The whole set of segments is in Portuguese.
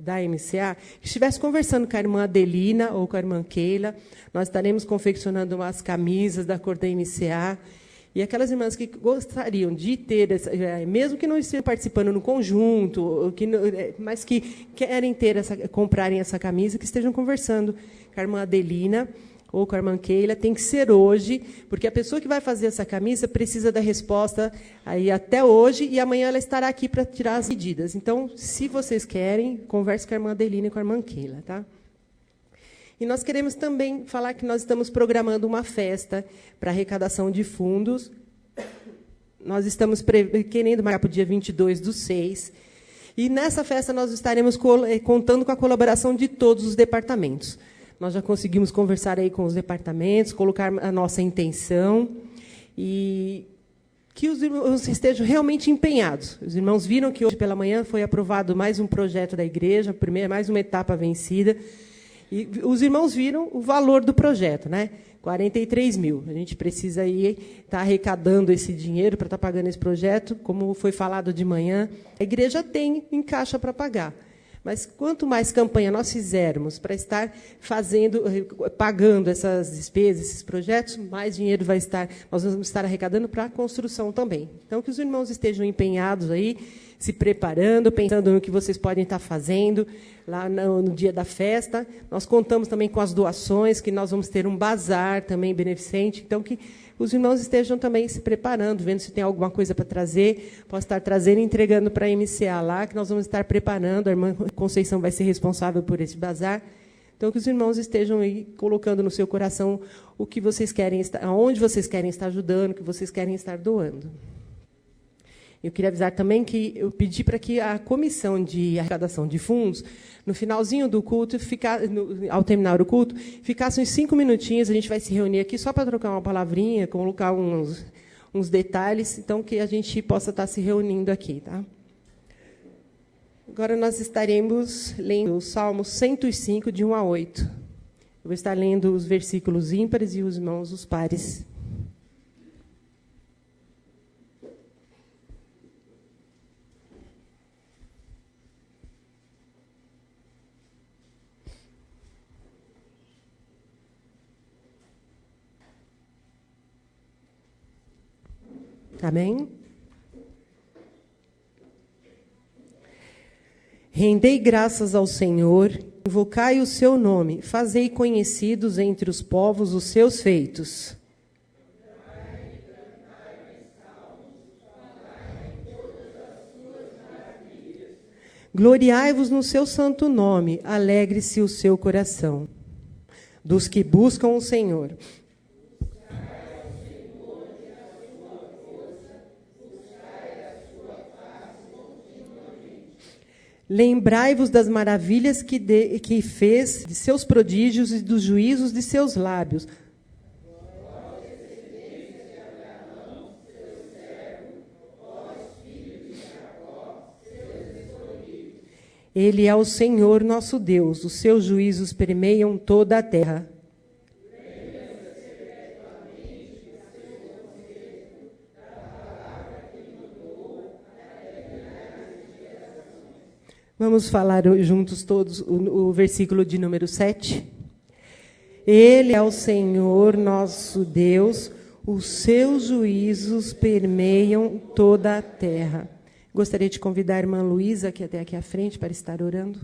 da MCA, que estivesse conversando com a irmã Adelina ou com a irmã Keila. Nós estaremos confeccionando umas camisas da cor da MCA. E aquelas irmãs que gostariam de ter, mesmo que não estejam participando no conjunto, mas que querem comprarem essa camisa, que estejam conversando com a irmã Adelina ou com a irmã Keila, tem que ser hoje, porque a pessoa que vai fazer essa camisa precisa da resposta aí até hoje, e amanhã ela estará aqui para tirar as medidas. Então, se vocês querem, converse com a irmã Adelina e com a irmã Keila, tá? E nós queremos também falar que nós estamos programando uma festa para arrecadação de fundos. Nós estamos querendo marcar para o dia 22/6. E, nessa festa, nós estaremos contando com a colaboração de todos os departamentos. Nós já conseguimos conversar aí com os departamentos, colocar a nossa intenção, e que os irmãos estejam realmente empenhados. Os irmãos viram que, hoje pela manhã, foi aprovado mais um projeto da igreja, mais uma etapa vencida. E os irmãos viram o valor do projeto, né? 43 mil. A gente precisa aí estar arrecadando esse dinheiro para estar pagando esse projeto. Como foi falado de manhã, a igreja tem em caixa para pagar. Mas quanto mais campanha nós fizermos para estar pagando essas despesas, esses projetos, mais dinheiro nós vamos estar arrecadando para a construção também. Então, que os irmãos estejam empenhados aí, se preparando, pensando no que vocês podem estar fazendo lá no dia da festa. Nós contamos também com as doações, que nós vamos ter um bazar também beneficente. Então, que os irmãos estejam também se preparando, vendo se tem alguma coisa para trazer. Posso estar trazendo e entregando para a MCA lá, que nós vamos estar preparando. A irmã Conceição vai ser responsável por esse bazar. Então, que os irmãos estejam aí colocando no seu coração o que vocês querem aonde vocês querem estar ajudando, o que vocês querem estar doando. Eu queria avisar também que eu pedi para que a comissão de arrecadação de fundos, no finalzinho do culto, ao terminar o culto, ficasse uns 5 minutinhos. A gente vai se reunir aqui só para trocar uma palavrinha, colocar uns detalhes, então que a gente possa estar se reunindo aqui. Tá? Agora nós estaremos lendo o Salmo 105, de 1 a 8. Eu vou estar lendo os versículos ímpares e os irmãos os pares. Amém? Rendei graças ao Senhor, invocai o seu nome, fazei conhecidos entre os povos os seus feitos. Gloriai-vos no seu santo nome, alegre-se o seu coração. Dos que buscam o Senhor. Lembrai-vos das maravilhas que fez, de seus prodígios e dos juízos de seus lábios. Ele é o Senhor nosso Deus, os seus juízos permeiam toda a terra. Vamos falar juntos todos o versículo de número 7. Ele é o Senhor nosso Deus, os seus juízos permeiam toda a terra. Gostaria de convidar a irmã Luísa até aqui à frente para estar orando.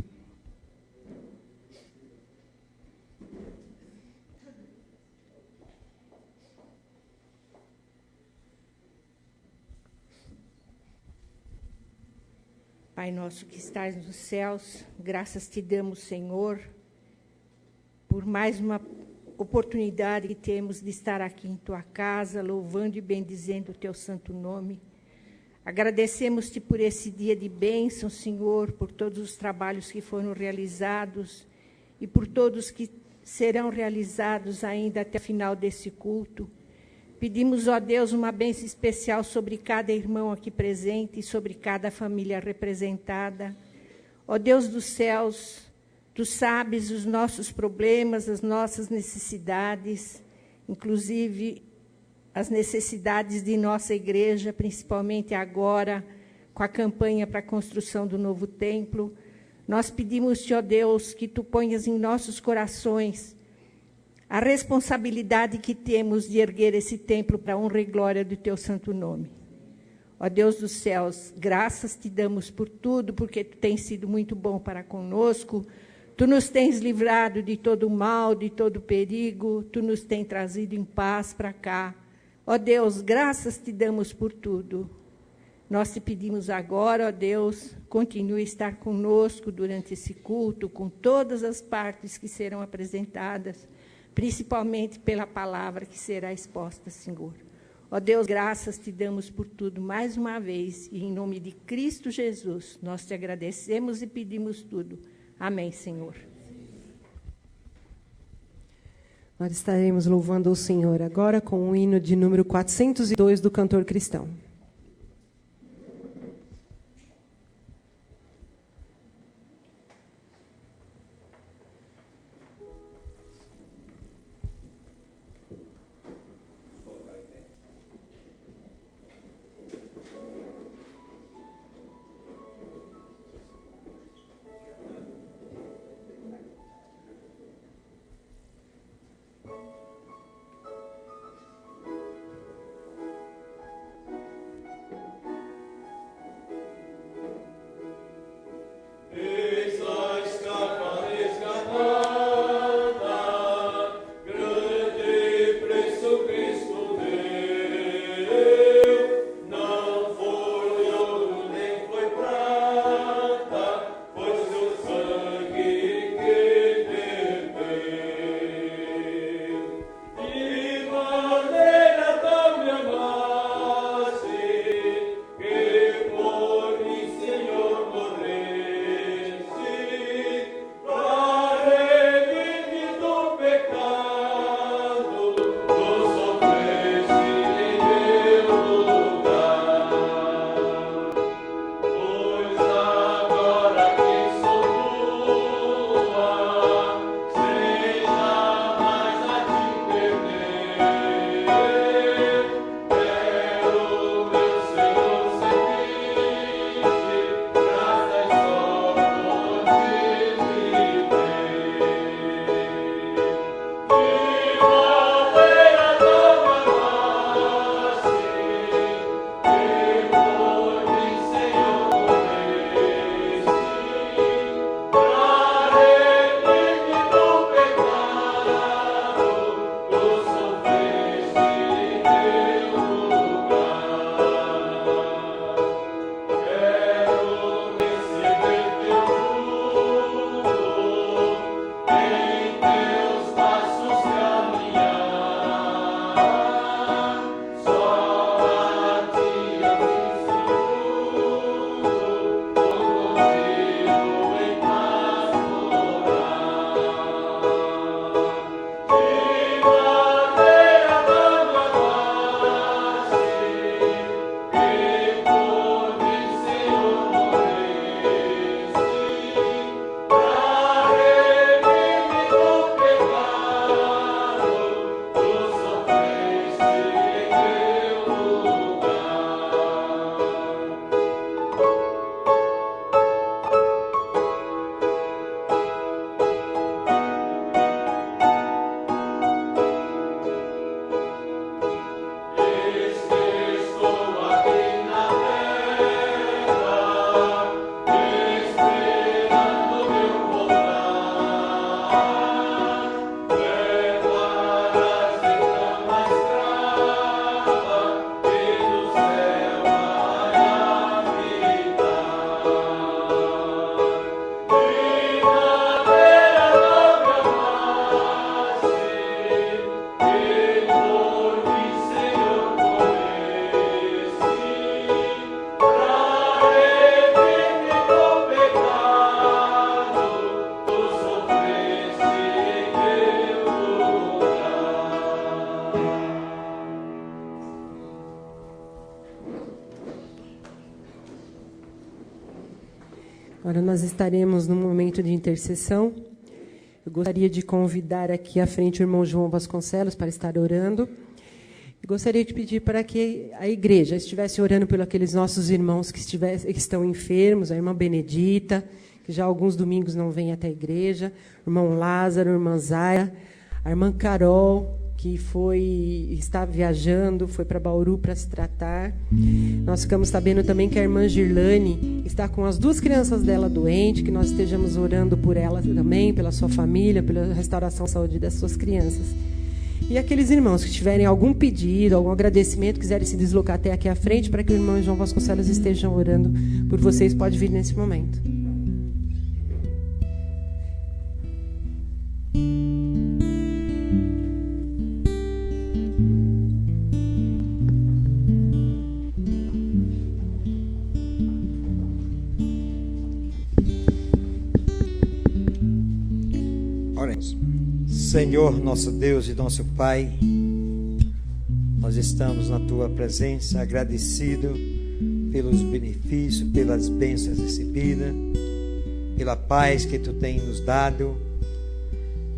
Pai nosso que estás nos céus, graças te damos, Senhor, por mais uma oportunidade que temos de estar aqui em tua casa, louvando e bendizendo o teu santo nome. Agradecemos-te por esse dia de bênção, Senhor, por todos os trabalhos que foram realizados e por todos que serão realizados ainda até o final desse culto. Pedimos, ó Deus, uma bênção especial sobre cada irmão aqui presente e sobre cada família representada. Ó Deus dos céus, tu sabes os nossos problemas, as nossas necessidades, inclusive as necessidades de nossa igreja, principalmente agora, com a campanha para a construção do novo templo. Nós pedimos-te, ó Deus, que tu ponhas em nossos corações a responsabilidade que temos de erguer esse templo para a honra e glória do teu santo nome. Ó Deus dos céus, graças te damos por tudo, porque tu tens sido muito bom para conosco. Tu nos tens livrado de todo mal, de todo perigo. Tu nos tens trazido em paz para cá. Ó Deus, graças te damos por tudo. Nós te pedimos agora, ó Deus, continue a estar conosco durante esse culto, com todas as partes que serão apresentadas, principalmente pela palavra que será exposta, Senhor. Ó Deus, graças te damos por tudo mais uma vez, e em nome de Cristo Jesus, nós te agradecemos e pedimos tudo. Amém, Senhor. Nós estaremos louvando o Senhor agora com o hino de número 402 do cantor cristão. Agora nós estaremos no momento de intercessão. Eu gostaria de convidar aqui à frente o irmão João Vasconcelos para estar orando. Eu gostaria de pedir para que a igreja estivesse orando pelos aqueles nossos irmãos que estão enfermos, a irmã Benedita, que já há alguns domingos não vêm até a igreja, o irmão Lázaro, a irmã Zaira, a irmã Carol, que está viajando, foi para Bauru para se tratar. Nós ficamos sabendo também que a irmã Girlane está com as 2 crianças dela doentes, que nós estejamos orando por ela também, pela sua família, pela restauração da saúde das suas crianças. E aqueles irmãos que tiverem algum pedido, algum agradecimento, quiserem se deslocar até aqui à frente para que o irmão João Vasconcelos esteja orando por vocês, pode vir nesse momento. Senhor, nosso Deus e nosso Pai, nós estamos na Tua presença, agradecido pelos benefícios, pelas bênçãos recebidas, pela paz que Tu tens nos dado,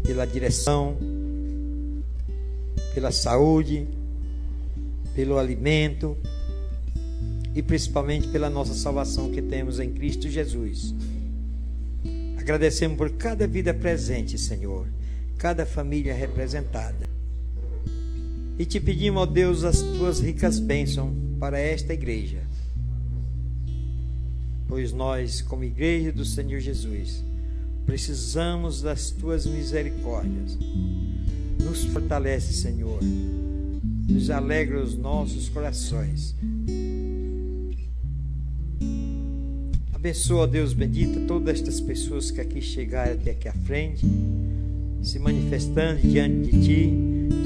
pela direção, pela saúde, pelo alimento e principalmente pela nossa salvação que temos em Cristo Jesus. Agradecemos por cada vida presente, Senhor, cada família representada. E te pedimos, ó Deus, as tuas ricas bênçãos para esta igreja. Pois nós, como igreja do Senhor Jesus, precisamos das tuas misericórdias. Nos fortalece, Senhor. Nos alegra os nossos corações. Abençoa, ó Deus bendito, todas estas pessoas que aqui chegaram até aqui à frente, se manifestando diante de Ti,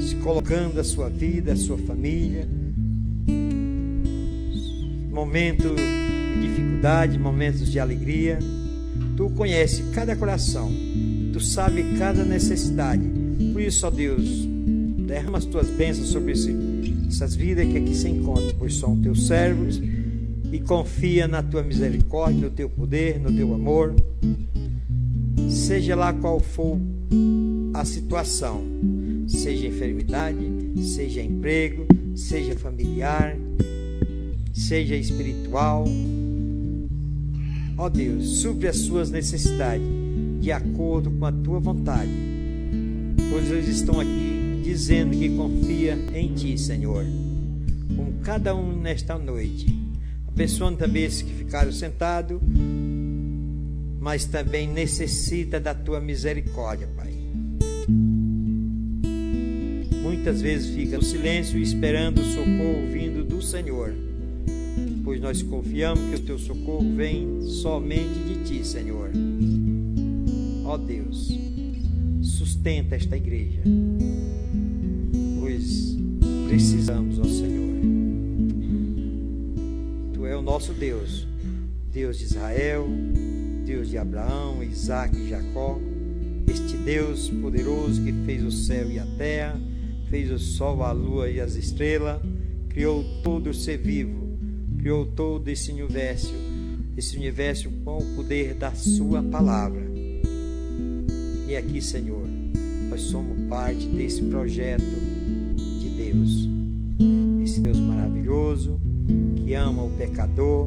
se colocando a sua vida, a sua família, momentos de dificuldade, momentos de alegria. Tu conheces cada coração, Tu sabes cada necessidade. Por isso, ó Deus, derrama as Tuas bênçãos sobre essas vidas que aqui se encontram, pois são Teus servos, e confia na Tua misericórdia, no Teu poder, no Teu amor. Seja lá qual for a situação, seja enfermidade, seja emprego, seja familiar, seja espiritual, ó Deus, supre as suas necessidades de acordo com a Tua vontade, pois eles estão aqui dizendo que confia em Ti, Senhor, como cada um nesta noite, abençoando também esses que ficaram sentados, mas também necessita da Tua misericórdia, Pai. Muitas vezes fica no silêncio esperando o socorro vindo do Senhor, pois nós confiamos que o Teu socorro vem somente de Ti, Senhor. Ó Deus, sustenta esta igreja, pois precisamos, ó Senhor. Tu é o nosso Deus, Deus de Israel, Deus de Abraão, Isaque e Jacó, este Deus poderoso que fez o céu e a terra, fez o sol, a lua e as estrelas, criou todo o ser vivo, criou todo esse universo com o poder da Sua palavra. E aqui, Senhor, nós somos parte desse projeto de Deus, esse Deus maravilhoso que ama o pecador.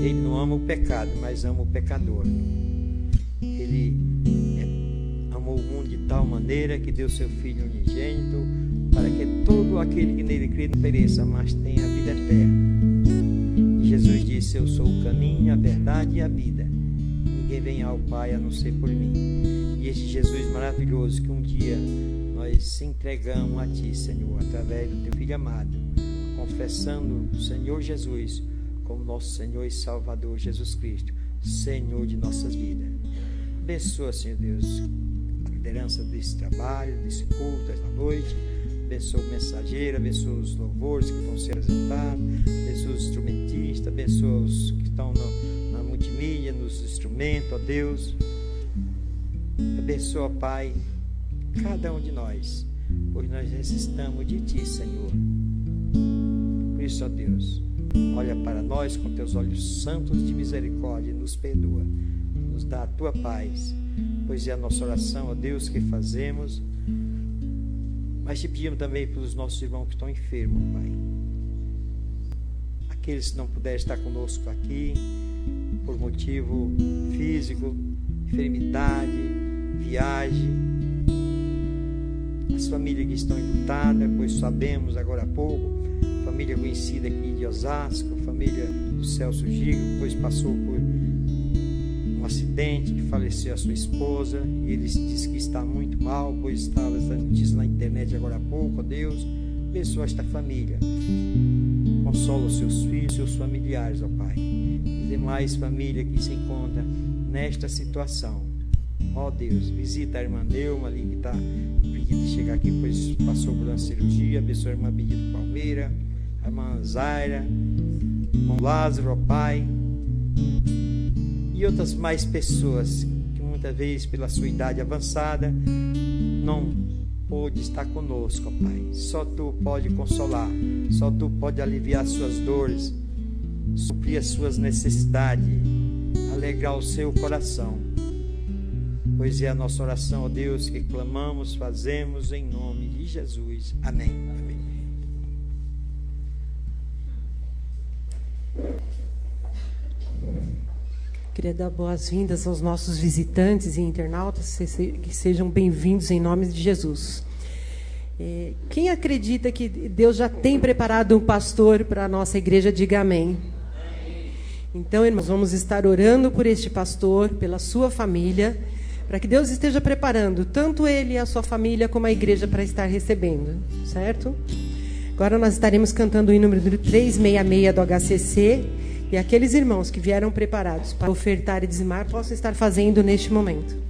Ele não ama o pecado, mas ama o pecador. Ele amou o mundo de tal maneira que deu seu Filho unigênito, para que todo aquele que nele crê não pereça, mas tenha a vida eterna. E Jesus disse: eu sou o caminho, a verdade e a vida. Ninguém vem ao Pai a não ser por mim. E este Jesus maravilhoso que um dia nós se entregamos a Ti, Senhor, através do Teu Filho amado, confessando o Senhor Jesus como nosso Senhor e Salvador Jesus Cristo, Senhor de nossas vidas. Abençoa, Senhor Deus, a liderança desse trabalho, desse culto, esta noite. Abençoa o mensageiro, abençoa os louvores que vão ser apresentados, abençoa os instrumentistas, abençoa os que estão na multimídia, nos instrumentos, ó Deus. Abençoa, Pai, cada um de nós, pois nós necessitamos de Ti, Senhor. Por isso, ó Deus, olha para nós com Teus olhos santos de misericórdia e nos perdoa, nos dá a Tua paz, pois é a nossa oração, ó Deus, que fazemos. Mas te pedimos também pelos nossos irmãos que estão enfermos, Pai. Aqueles que não puderem estar conosco aqui, por motivo físico, enfermidade, viagem. As famílias que estão enlutadas, pois sabemos agora há pouco, família conhecida aqui de Osasco, família do Celso Gigo, pois passou por um acidente que faleceu a sua esposa, e ele disse que está muito mal, pois estava essa notícia na internet agora há pouco. Ó Deus, abençoa esta família, consola os seus filhos, seus familiares, ó Pai, e demais famílias que se encontram nesta situação. Ó Deus, visita a irmã Neuma ali que está pedindo de chegar aqui, pois passou por uma cirurgia. Abençoa a irmã Benedito Palmeira, a irmã Zaira, irmão Lázaro, ó Pai, e outras mais pessoas que muitas vezes pela sua idade avançada não pôde estar conosco, ó Pai. Só Tu pode consolar, só Tu pode aliviar as suas dores, suprir as suas necessidades, alegrar o seu coração. Pois é a nossa oração, ó Deus, que clamamos, fazemos em nome de Jesus. Amém. Amém. Queria dar boas-vindas aos nossos visitantes e internautas, que sejam bem-vindos em nome de Jesus. Quem acredita que Deus já tem preparado um pastor para a nossa igreja, diga amém. Então, irmãos, vamos estar orando por este pastor, pela sua família, para que Deus esteja preparando tanto ele e a sua família como a igreja para estar recebendo, certo? Agora nós estaremos cantando o hino número 366 do HCC, e aqueles irmãos que vieram preparados para ofertar e dizimar possam estar fazendo neste momento.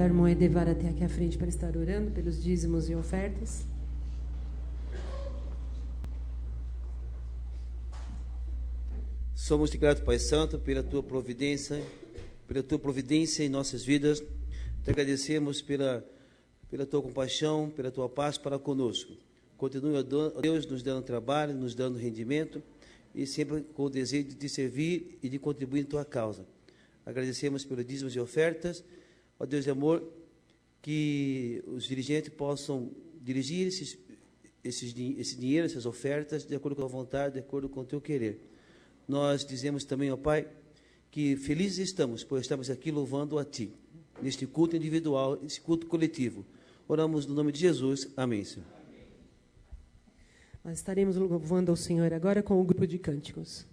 convidar a irmã Edevar até aqui à frente para estar orando pelos dízimos e ofertas. Somos te gratos, Pai Santo, pela tua providência em nossas vidas. Te agradecemos pela tua compaixão, pela tua paz para conosco. Continue, ó Deus, nos dando trabalho, nos dando rendimento e sempre com o desejo de te servir e de contribuir em tua causa. Agradecemos pelos dízimos e ofertas. Ó Deus de amor, que os dirigentes possam dirigir esse dinheiro, essas ofertas, de acordo com a vontade, de acordo com o teu querer. Nós dizemos também, ó Pai, que felizes estamos, pois estamos aqui louvando a Ti, neste culto individual, neste culto coletivo. Oramos no nome de Jesus. Amém, Senhor. Nós estaremos louvando ao Senhor agora com o grupo de cânticos.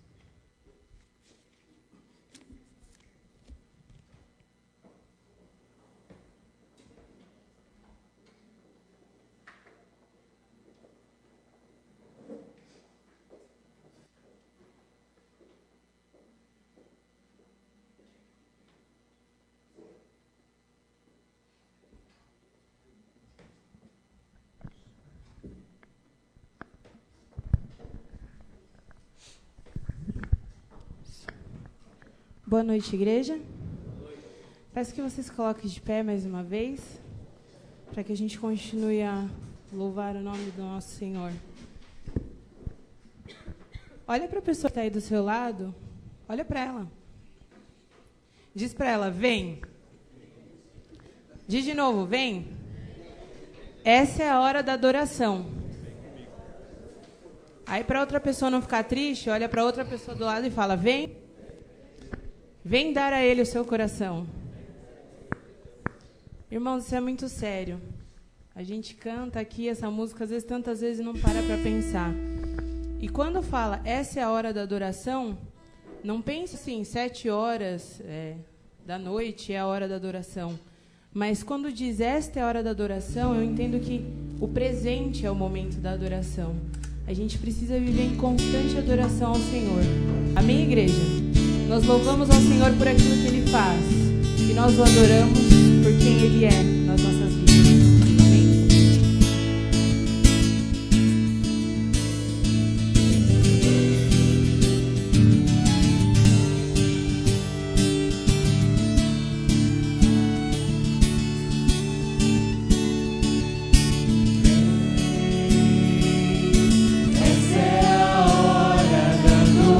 Boa noite, igreja. Boa noite. Peço que vocês coloquem de pé mais uma vez, para que a gente continue a louvar o nome do nosso Senhor. Olha para a pessoa que está aí do seu lado, olha para ela. Diz para ela, vem. Diz de novo, vem. Essa é a hora da adoração. Aí, para outra pessoa não ficar triste, olha para outra pessoa do lado e fala, vem. Vem dar a Ele o seu coração. Irmãos, isso é muito sério. A gente canta aqui essa música, às vezes, tantas vezes, e não para pensar. E quando fala, essa é a hora da adoração, não pense assim, 7 horas da noite é a hora da adoração. Mas quando diz, esta é a hora da adoração, eu entendo que o presente é o momento da adoração. A gente precisa viver em constante adoração ao Senhor. Amém, igreja? Nós louvamos ao Senhor por aquilo que Ele faz. E nós o adoramos por quem Ele é nas nossas vidas. Amém? Essa é a hora da adoração.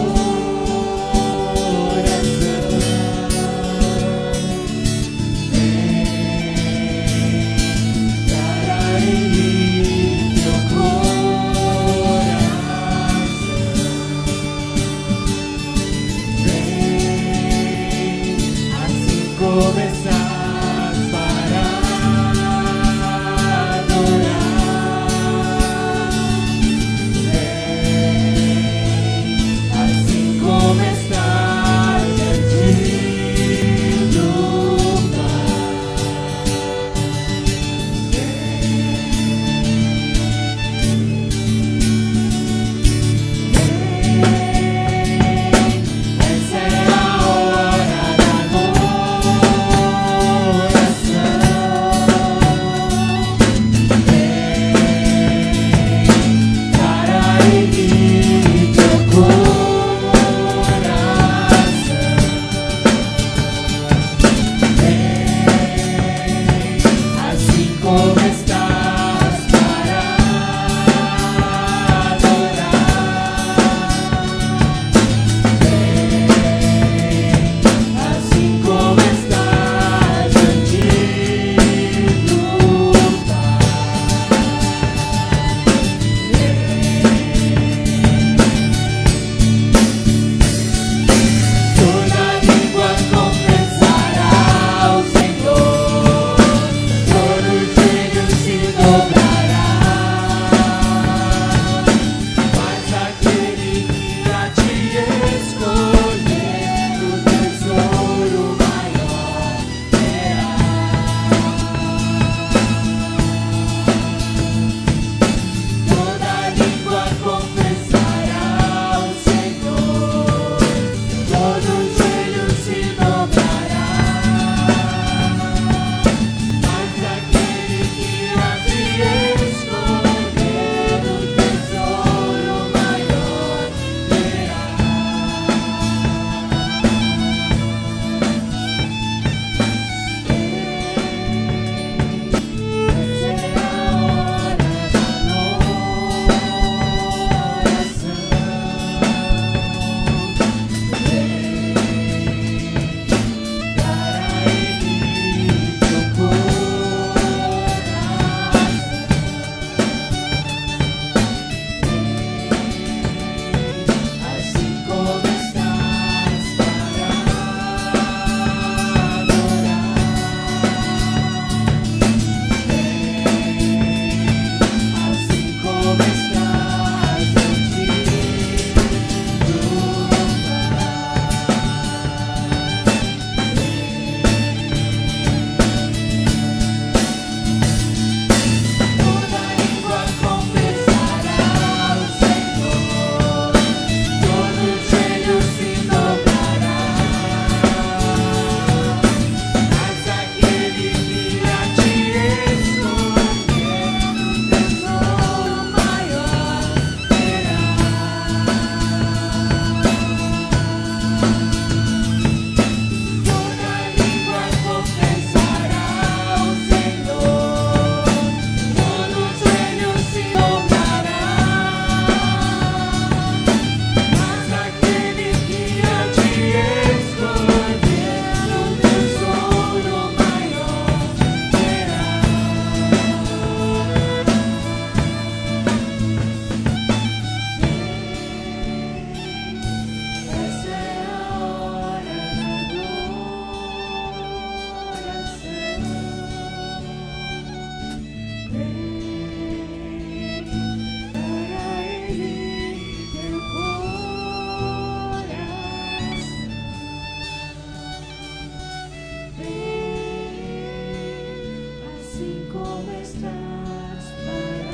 assim como estás para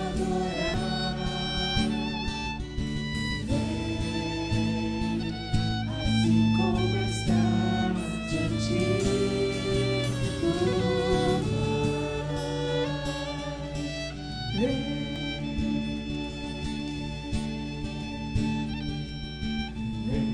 adorar. Vem, assim como estás diante do Pai. Vem. Vem.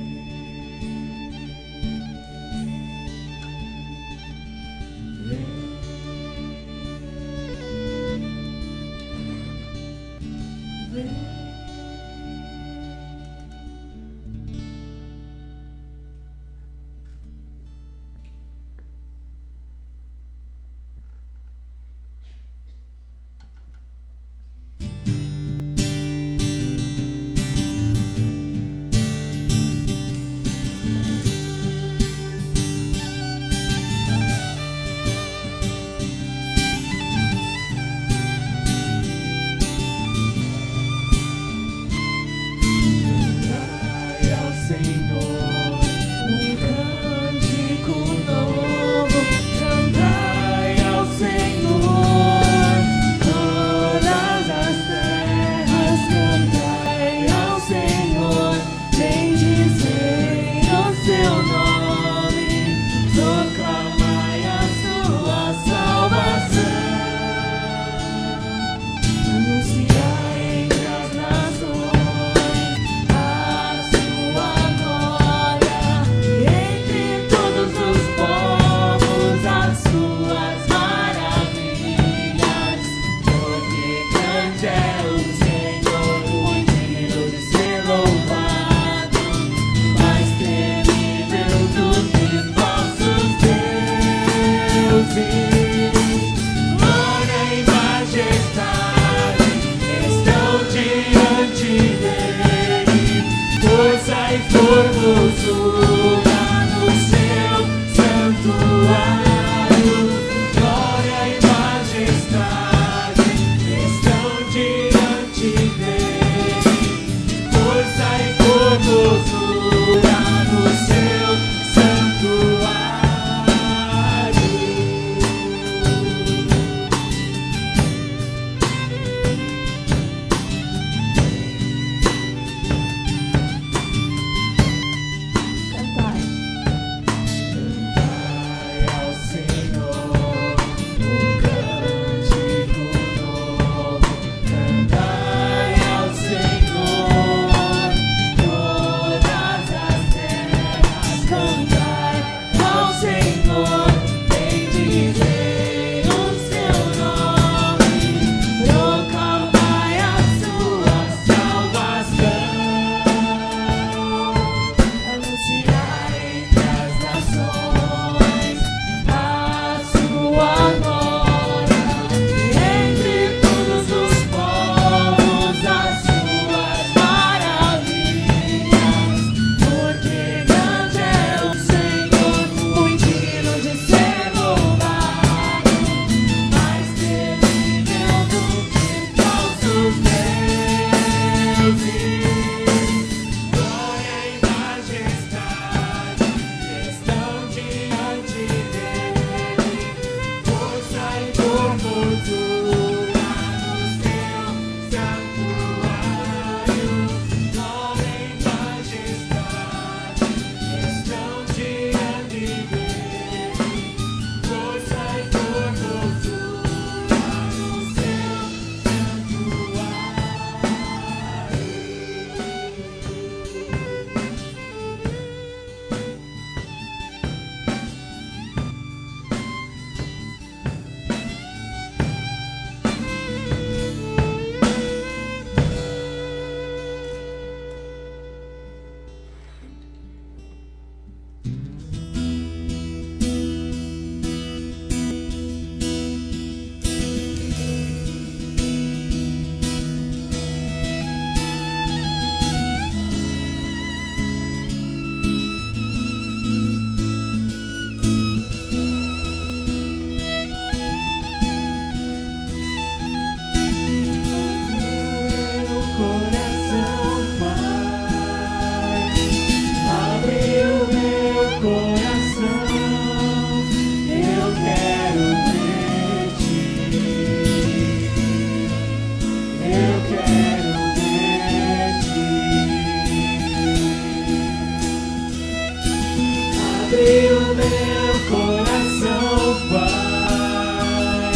Abre o meu coração, Pai.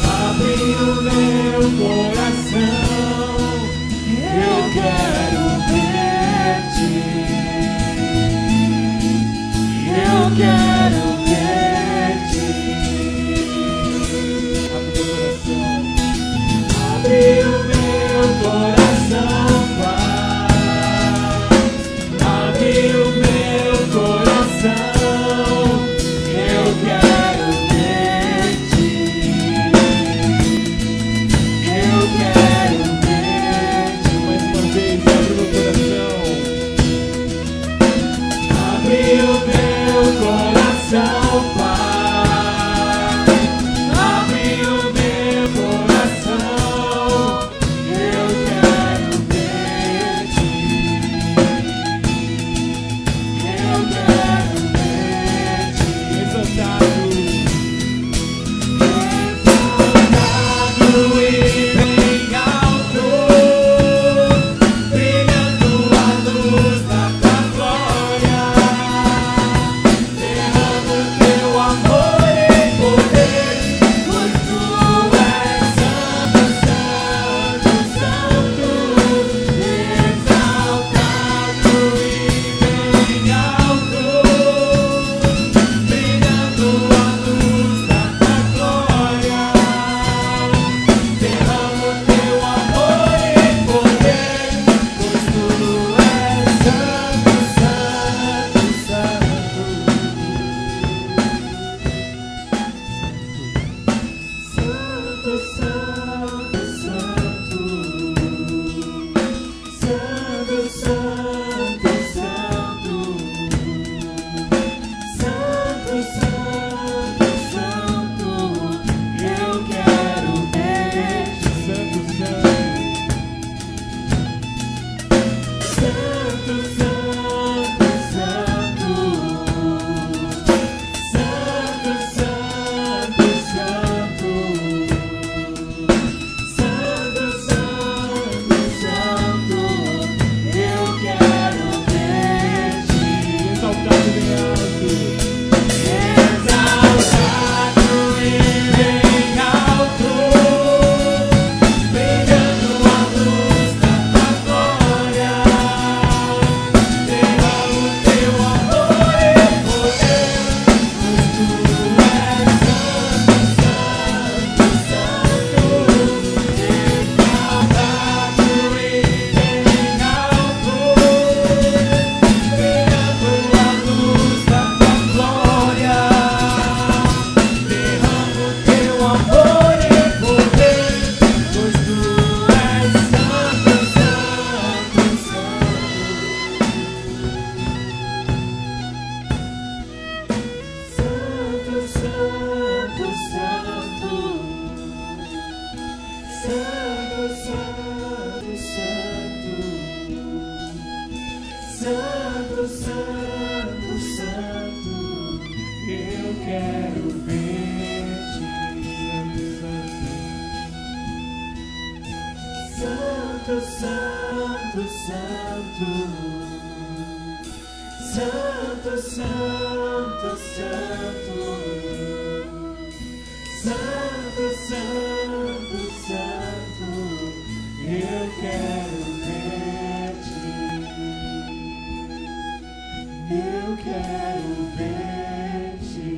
Abre o meu coração. Eu quero ver-te. Eu quero ver-te. Abre o meu coração, Pai. Abre o meu coração. Eu quero ver-te. Eu quero ver-te. Mais uma vez, abre o meu coração. Abre o meu coração, Pai. Abre o meu coração. Eu quero ver-te. Eu quero ver-te. Exaltado e bem alto, brilhando a luz da tua glória. Derrama o teu amor e poder, pois tu és santo, santo, santo. Exaltado e bem alto, brilhando a luz da tua glória. Derrama o teu amor e poder, pois tu és santo, santo, santo. Santo, santo, santo. Santo, santo, santo. Santo, santo, santo. Eu quero ver-te. Santo, santo. Santo, santo, santo. Santo, santo, santo. Santo, santo, santo. Eu quero ver-te. Exaltado e alto. Exaltado e bem alto, brilhando a luz da tua glória. Derrama o teu amor e poder, pois tu és santo, santo, santo. Exaltado e bem alto, brilhando a luz da tua glória. Derrama o teu amor e poder, pois tu és santo, santo, santo. Santo, santo, santo. Santo, santo, santo. Santo, santo, santo. Eu quero ver-te. Santo, santo, santo. Santo, santo, santo. Santo, santo, santo. Eu quero ver-te. Eu quero ver-te.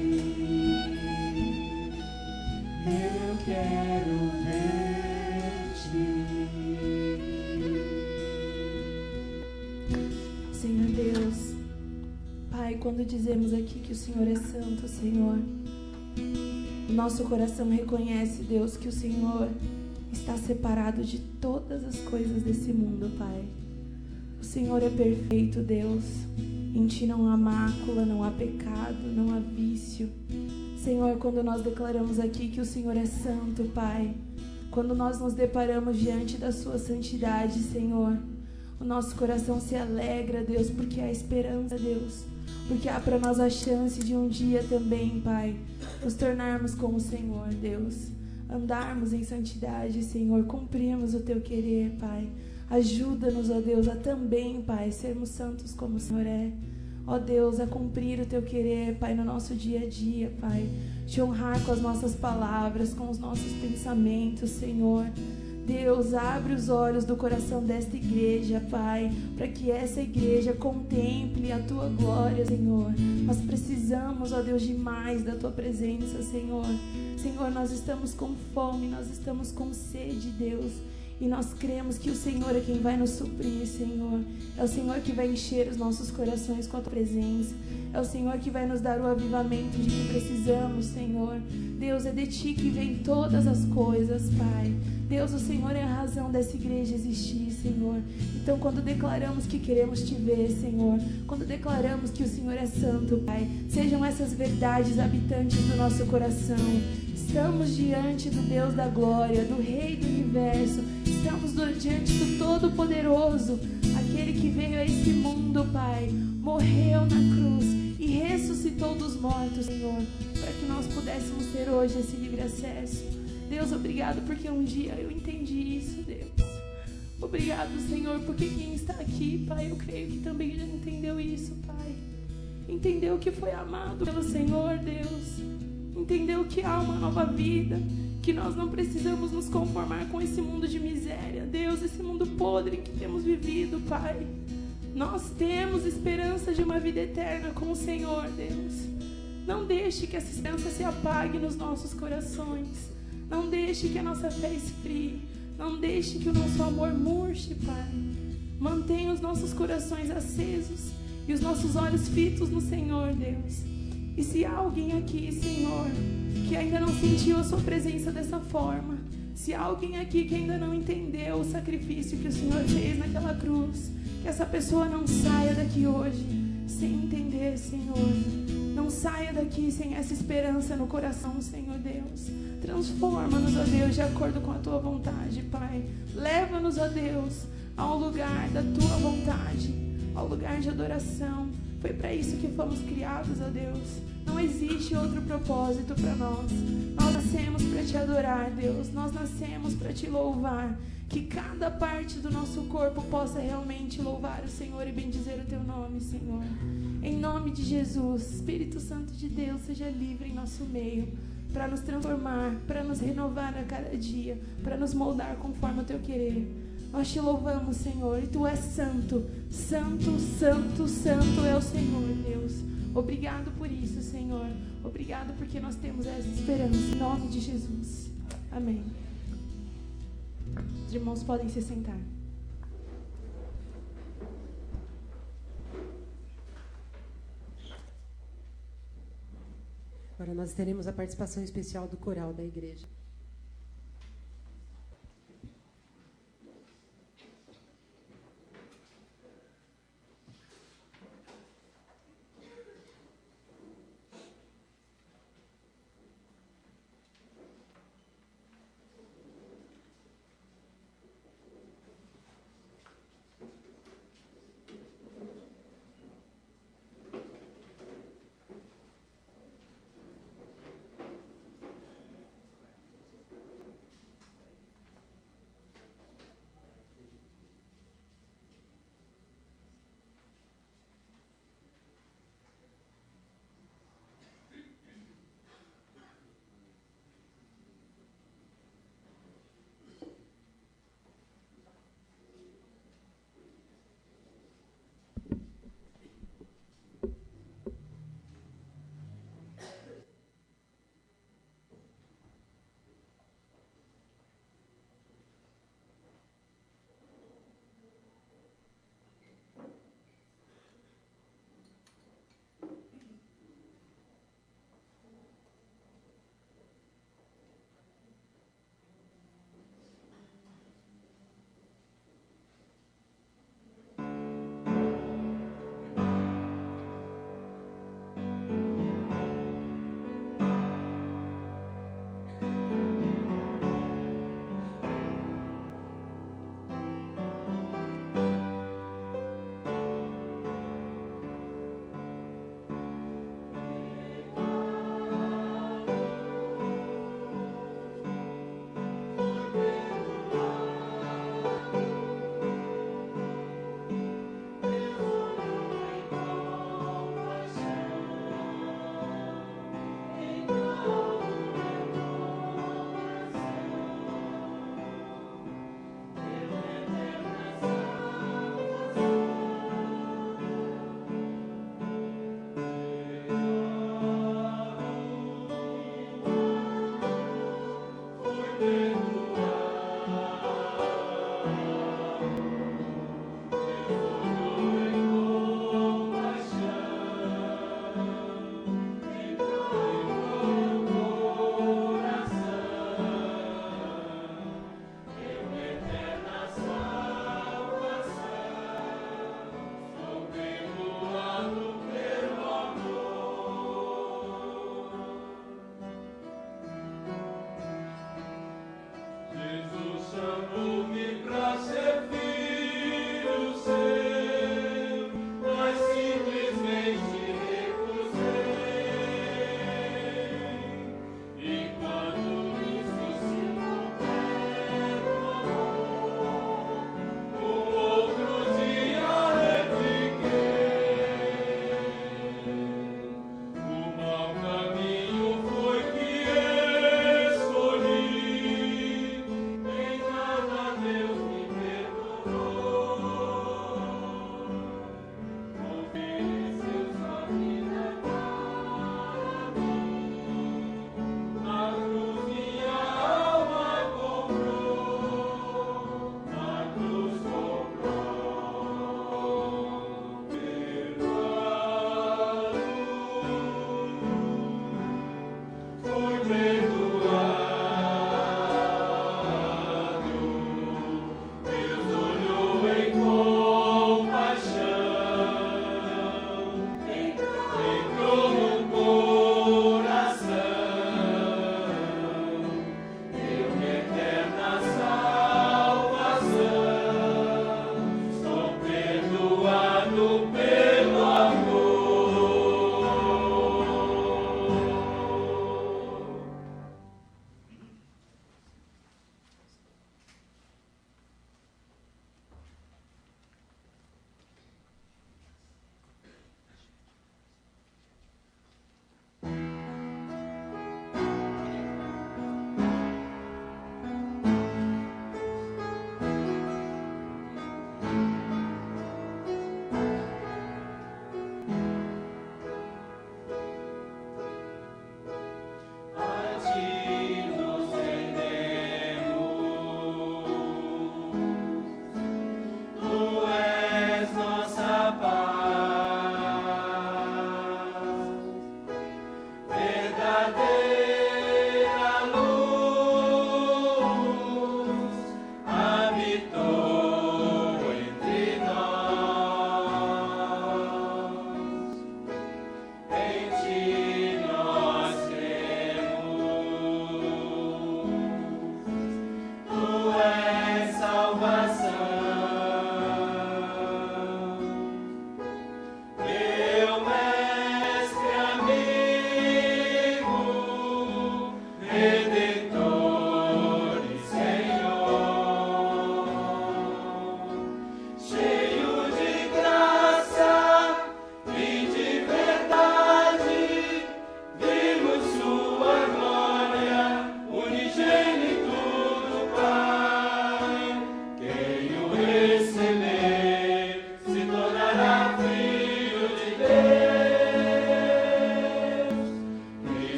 Eu quero ver-te. Senhor Deus, Pai, quando dizemos aqui que o Senhor é santo, Senhor, o nosso coração reconhece, Deus, que o Senhor está separado de todas as coisas desse mundo, Pai. O Senhor é perfeito, Deus. Em Ti não há mácula, não há pecado, não há vício. Senhor, quando nós declaramos aqui que o Senhor é santo, Pai, quando nós nos deparamos diante da Sua santidade, Senhor, o nosso coração se alegra, Deus, porque há esperança, Deus. Porque há para nós a chance de um dia também, Pai, nos tornarmos como o Senhor, Deus. Andarmos em santidade, Senhor, cumprirmos o Teu querer, Pai. Ajuda-nos, ó Deus, a também, Pai, sermos santos como o Senhor é. ó Deus, a cumprir o Teu querer, Pai, no nosso dia a dia, Pai. Te honrar com as nossas palavras, com os nossos pensamentos, Senhor. Deus, abre os olhos do coração desta igreja, Pai, para que essa igreja contemple a Tua glória, Senhor. Nós precisamos, ó Deus, de mais da Tua presença, Senhor. Senhor, nós estamos com fome, nós estamos com sede, Deus. E nós cremos que o Senhor é quem vai nos suprir, Senhor. É o Senhor que vai encher os nossos corações com a Tua presença. É o Senhor que vai nos dar o avivamento de que precisamos, Senhor. Deus, é de Ti que vem todas as coisas, Pai. Deus, o Senhor é a razão dessa igreja existir, Senhor. Então, quando declaramos que queremos Te ver, Senhor, quando declaramos que o Senhor é santo, Pai, sejam essas verdades habitantes do nosso coração. Estamos diante do Deus da glória, do Rei do universo. Estamos diante do Todo-Poderoso, aquele que veio a esse mundo, Pai, morreu na cruz e ressuscitou dos mortos, Senhor, para que nós pudéssemos ter hoje esse livre acesso. Deus, obrigado porque um dia eu entendi isso, Deus. Obrigado, Senhor, porque quem está aqui, Pai, eu creio que também já entendeu isso, Pai. Entendeu que foi amado pelo Senhor, Deus. Entendeu que há uma nova vida, que nós não precisamos nos conformar com esse mundo de miséria, Deus, esse mundo podre em que temos vivido, Pai. Nós temos esperança de uma vida eterna com o Senhor, Deus. Não deixe que essa esperança se apague nos nossos corações. Não deixe que a nossa fé esfrie. Não deixe que o nosso amor murche, Pai. Mantenha os nossos corações acesos e os nossos olhos fitos no Senhor, Deus. E se há alguém aqui, Senhor, que ainda não sentiu a Sua presença dessa forma, se há alguém aqui que ainda não entendeu o sacrifício que o Senhor fez naquela cruz, que essa pessoa não saia daqui hoje sem entender, Senhor. Não saia daqui sem essa esperança no coração, Senhor Deus. Transforma-nos, ó Deus, de acordo com a Tua vontade, Pai. Leva-nos, ó Deus, ao lugar da Tua vontade, ao lugar de adoração. Foi para isso que fomos criados, ó Deus. Não existe outro propósito para nós. Nós nascemos para Te adorar, Deus. Nós nascemos para Te louvar. Que cada parte do nosso corpo possa realmente louvar o Senhor e bendizer o Teu nome, Senhor. Em nome de Jesus, Espírito Santo de Deus, seja livre em nosso meio, para nos transformar, para nos renovar a cada dia, para nos moldar conforme o Teu querer. Nós Te louvamos, Senhor, e Tu és santo, santo, santo, santo é o Senhor, Deus. Obrigado por isso, Senhor. Obrigado porque nós temos essa esperança. Em nome de Jesus. Amém. Os irmãos podem se sentar. Agora nós teremos a participação especial do coral da igreja.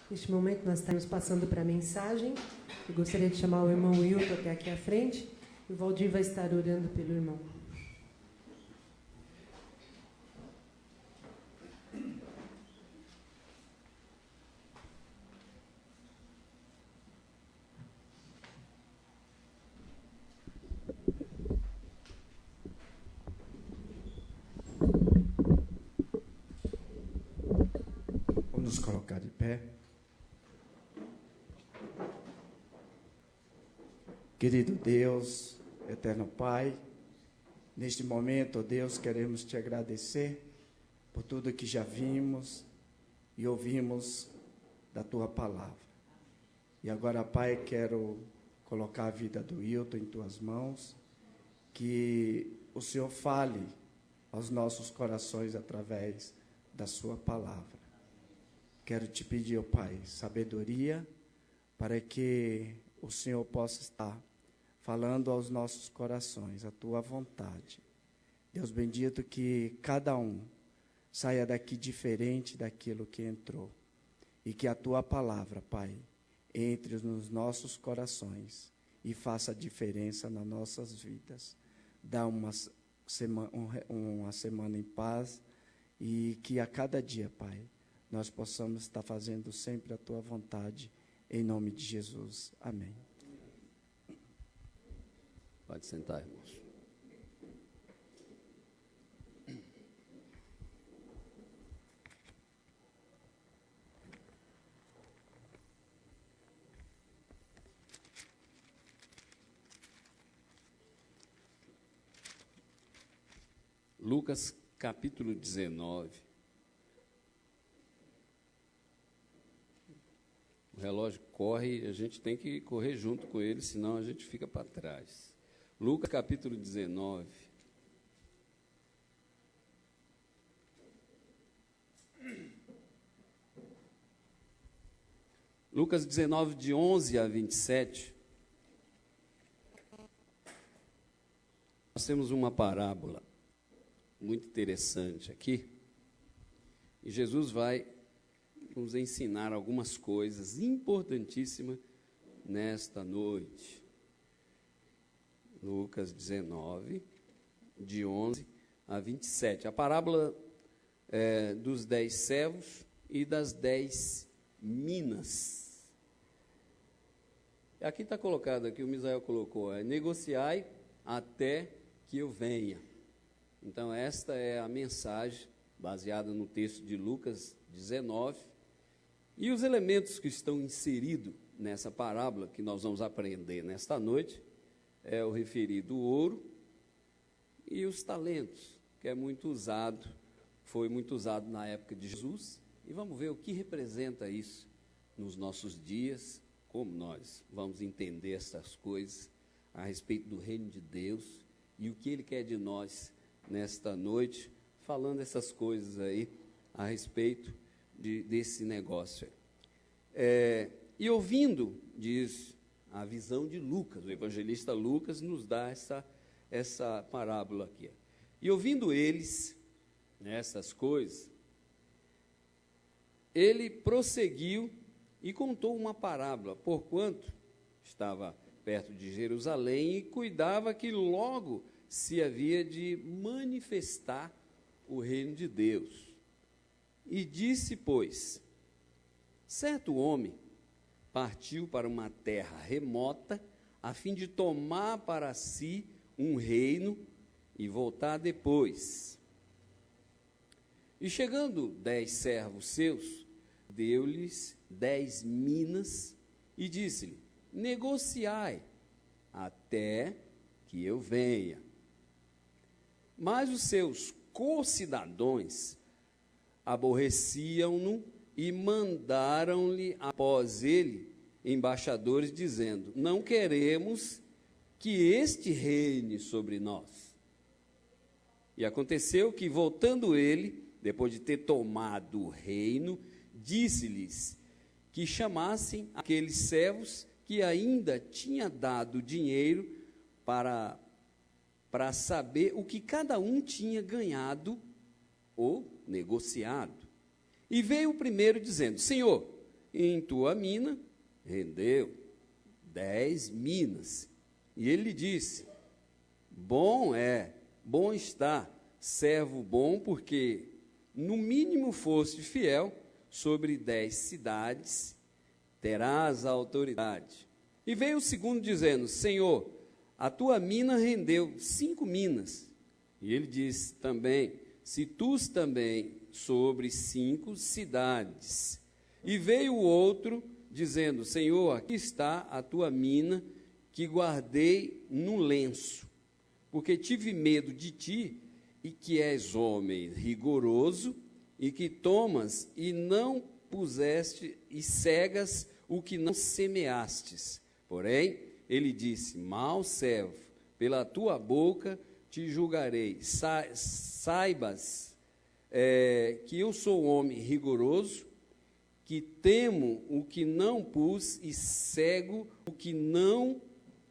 Neste momento, nós estamos passando para a mensagem. Eu gostaria de chamar o irmão Wilton até aqui à frente. E o Valdir vai estar orando pelo irmão. Vamos nos colocar de pé. Querido Deus, eterno Pai, neste momento, ó Deus, queremos te agradecer por tudo que já vimos e ouvimos da tua palavra. E agora, Pai, quero colocar a vida do Wilton em tuas mãos, que o Senhor fale aos nossos corações através da sua palavra. Quero te pedir, ó Pai, sabedoria para que o Senhor possa estar falando aos nossos corações a tua vontade. Deus bendito, que cada um saia daqui diferente daquilo que entrou. E que a tua palavra, Pai, entre nos nossos corações e faça diferença nas nossas vidas. Dá uma semana em paz e que a cada dia, Pai, nós possamos estar fazendo sempre a tua vontade, em nome de Jesus. Amém. Pode sentar, irmãos. Lucas, capítulo 19. O relógio corre e a gente tem que correr junto com ele, senão a gente fica para trás. Lucas, capítulo 19. Lucas 19, de 11 a 27. Nós temos uma parábola muito interessante aqui. E Jesus vai nos ensinar algumas coisas importantíssimas nesta noite. Lucas 19, de 11 a 27. A parábola dos 10 servos e das 10 minas. Aqui está colocado, aqui o Misael colocou, negociai até que eu venha. Então, esta é a mensagem baseada no texto de Lucas 19. E os elementos que estão inseridos nessa parábola, que nós vamos aprender nesta noite, é o referido ouro e os talentos, que é muito usado, foi muito usado na época de Jesus. E vamos ver o que representa isso nos nossos dias, como nós vamos entender essas coisas a respeito do reino de Deus e o que Ele quer de nós nesta noite, falando essas coisas aí a respeito desse negócio. E ouvindo, diz a visão de Lucas, o evangelista Lucas nos dá essa parábola aqui. E ouvindo eles, essas coisas, ele prosseguiu e contou uma parábola, porquanto estava perto de Jerusalém e cuidava que logo se havia de manifestar o reino de Deus. E disse, pois, certo homem partiu para uma terra remota, a fim de tomar para si um reino e voltar depois. E chegando 10 servos seus, deu-lhes 10 minas e disse-lhe, negociai até que eu venha. Mas os seus concidadãos aborreciam-no e mandaram-lhe após ele embaixadores, dizendo, não queremos que este reine sobre nós. E aconteceu que, voltando ele, depois de ter tomado o reino, disse-lhes que chamassem aqueles servos que ainda tinha dado dinheiro para saber o que cada um tinha ganhado ou negociado. E veio o primeiro dizendo, Senhor, em tua mina rendeu 10 minas. E ele lhe disse: bom está, servo bom, porque no mínimo foste fiel, sobre 10 cidades terás a autoridade. E veio o segundo dizendo: Senhor, a tua mina rendeu 5 minas. E ele disse também: se tu também sobre 5 cidades. E veio o outro dizendo: Senhor, aqui está a tua mina, que guardei num lenço, porque tive medo de ti, e que és homem rigoroso, e que tomas e não puseste, e cegas o que não semeastes. Porém, ele disse: mau servo, pela tua boca te julgarei. Saibas que eu sou homem rigoroso, que temo o que não pus e cego o que não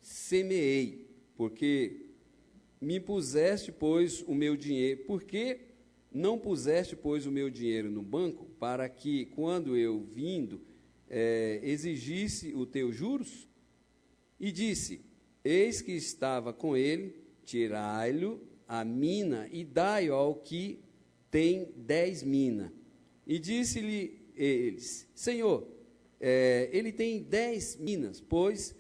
semeei. Porque me puseste, pois, o meu dinheiro. Porque não puseste, pois, o meu dinheiro no banco, para que, quando eu vindo, exigisse o teu juros? E disse: eis que estava com ele, tirai-lhe a mina e dai-o ao que tem 10 minas. E disse-lhe eles: Senhor, ele tem 10 minas, pois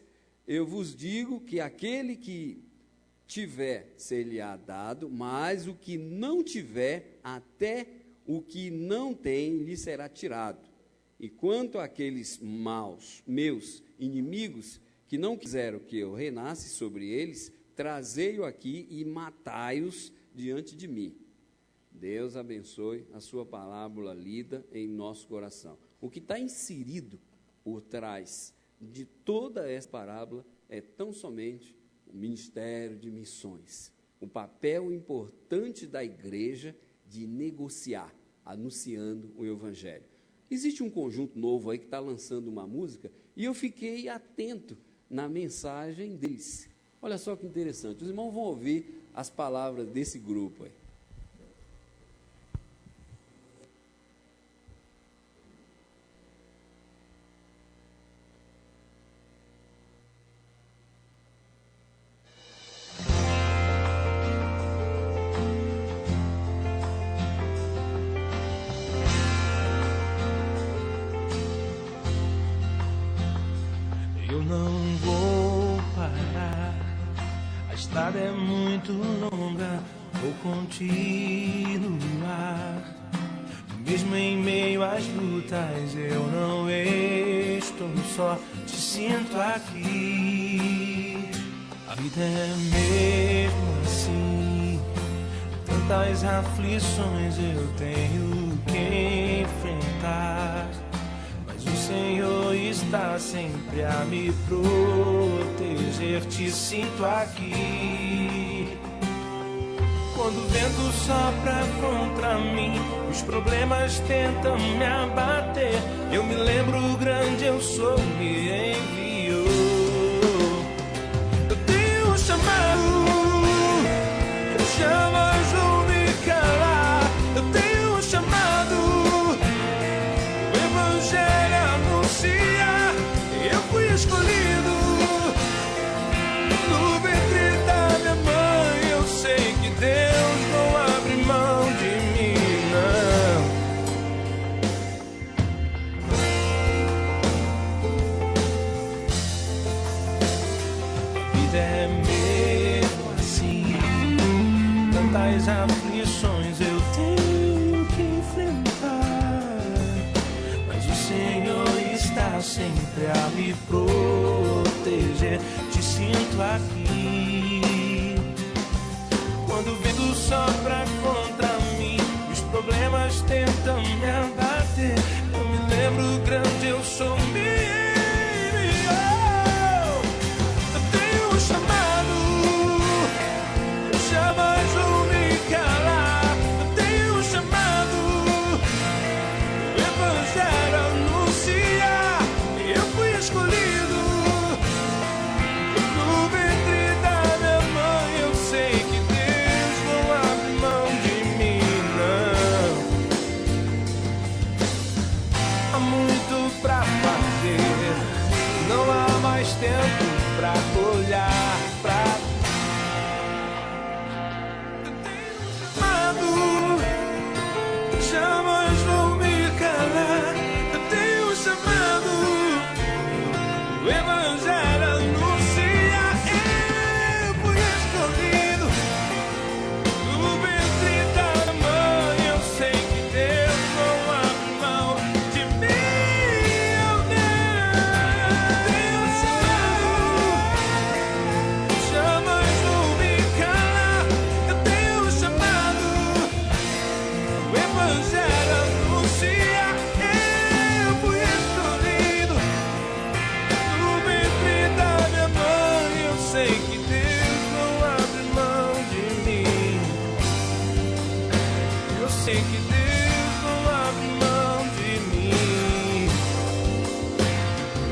eu vos digo que aquele que tiver ser-lhe-á dado, mas o que não tiver, até o que não tem, lhe será tirado. E quanto àqueles meus inimigos, que não quiseram que eu reinasse sobre eles, trazei-o aqui e matai-os diante de mim. Deus abençoe a sua parábola lida em nosso coração. O que está inserido por trás de toda essa parábola é tão somente o ministério de missões, o papel importante da igreja de negociar, anunciando o evangelho. Existe um conjunto novo aí que está lançando uma música, e eu fiquei atento na mensagem deles. Olha só que interessante, os irmãos vão ouvir as palavras desse grupo aí. Eu não vou parar, a estrada é muito longa, vou continuar. Mesmo em meio às lutas, eu não estou só, te sinto aqui. A vida é mesmo assim, tantas aflições eu tenho que enfrentar. O Senhor está sempre a me proteger, te sinto aqui. Quando o vento sopra contra mim, os problemas tentam me abater, eu me lembro o grande eu sou, me enviou. Eu tenho um chamado, eu jamais vou me calar. Eu tenho um chamado, o evangelho anuncia. Eu fui escolhido no ventre da minha mãe. Eu sei que Deus não abre mão de mim, não. A vida é mesmo assim, tantas aflições eu tenho que enfrentar, mas o Senhor está sempre a me proteger, te sinto aqui. Quando o vento sopra contra mim, os problemas tentam me abater, eu me lembro grande eu sou, me enviou. Eu tenho um chamado, eu jamais vou me calar. Eu tenho um chamado, o evangelho anuncia. Eu fui escolhido no ventre da minha mãe. Eu sei que Deus não abre mão de mim, não. Há muito pra fazer. Não há mais tempo pra olhar pra chamas vão me calar. Eu tenho um chamado, o Evangelho anuncia. Eu fui escolhido no ventre da mãe. Eu sei que Deus não abre mão de mim. Eu tenho um chamado, chamas vão me calar. Eu tenho um chamado, o Evangelho anuncia. Eu fui escolhido no ventre da minha mãe. Eu sei que Deus não abre mão de mim. Eu sei que Deus não abre mão de mim.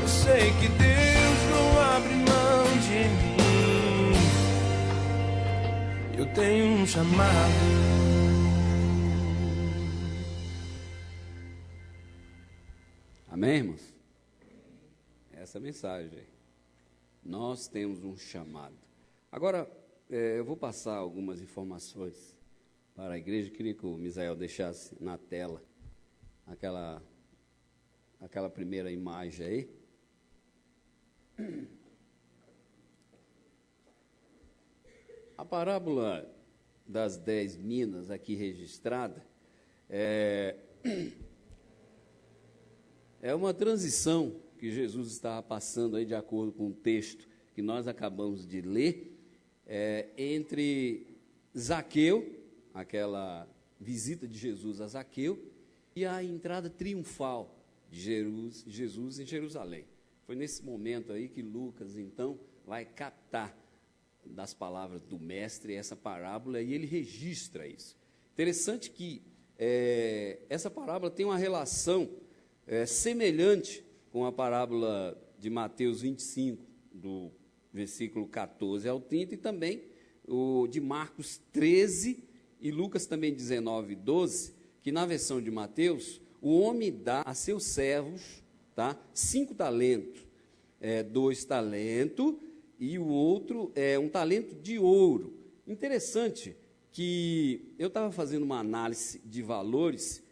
Eu sei que Deus não abre mão de mim. Eu tenho um chamado. Amém, irmãos? Essa é a mensagem aí. Nós temos um chamado. Agora, eu vou passar algumas informações para a igreja. Queria que o Misael deixasse na tela aquela primeira imagem aí. A parábola das 10 minas aqui registrada é uma transição que Jesus estava passando aí, de acordo com o texto que nós acabamos de ler, entre Zaqueu, aquela visita de Jesus a Zaqueu, e a entrada triunfal de Jesus em Jerusalém. Foi nesse momento aí que Lucas, então, vai captar das palavras do mestre essa parábola, e ele registra isso. Interessante que essa parábola tem uma relação semelhante com a parábola de Mateus 25, do versículo 14 ao 30, e também o de Marcos 13 e Lucas também 19, 12, que na versão de Mateus, o homem dá a seus servos, tá, 5 talentos, 2 talentos, e o outro é 1 talento de ouro. Interessante que eu estava fazendo uma análise de valores,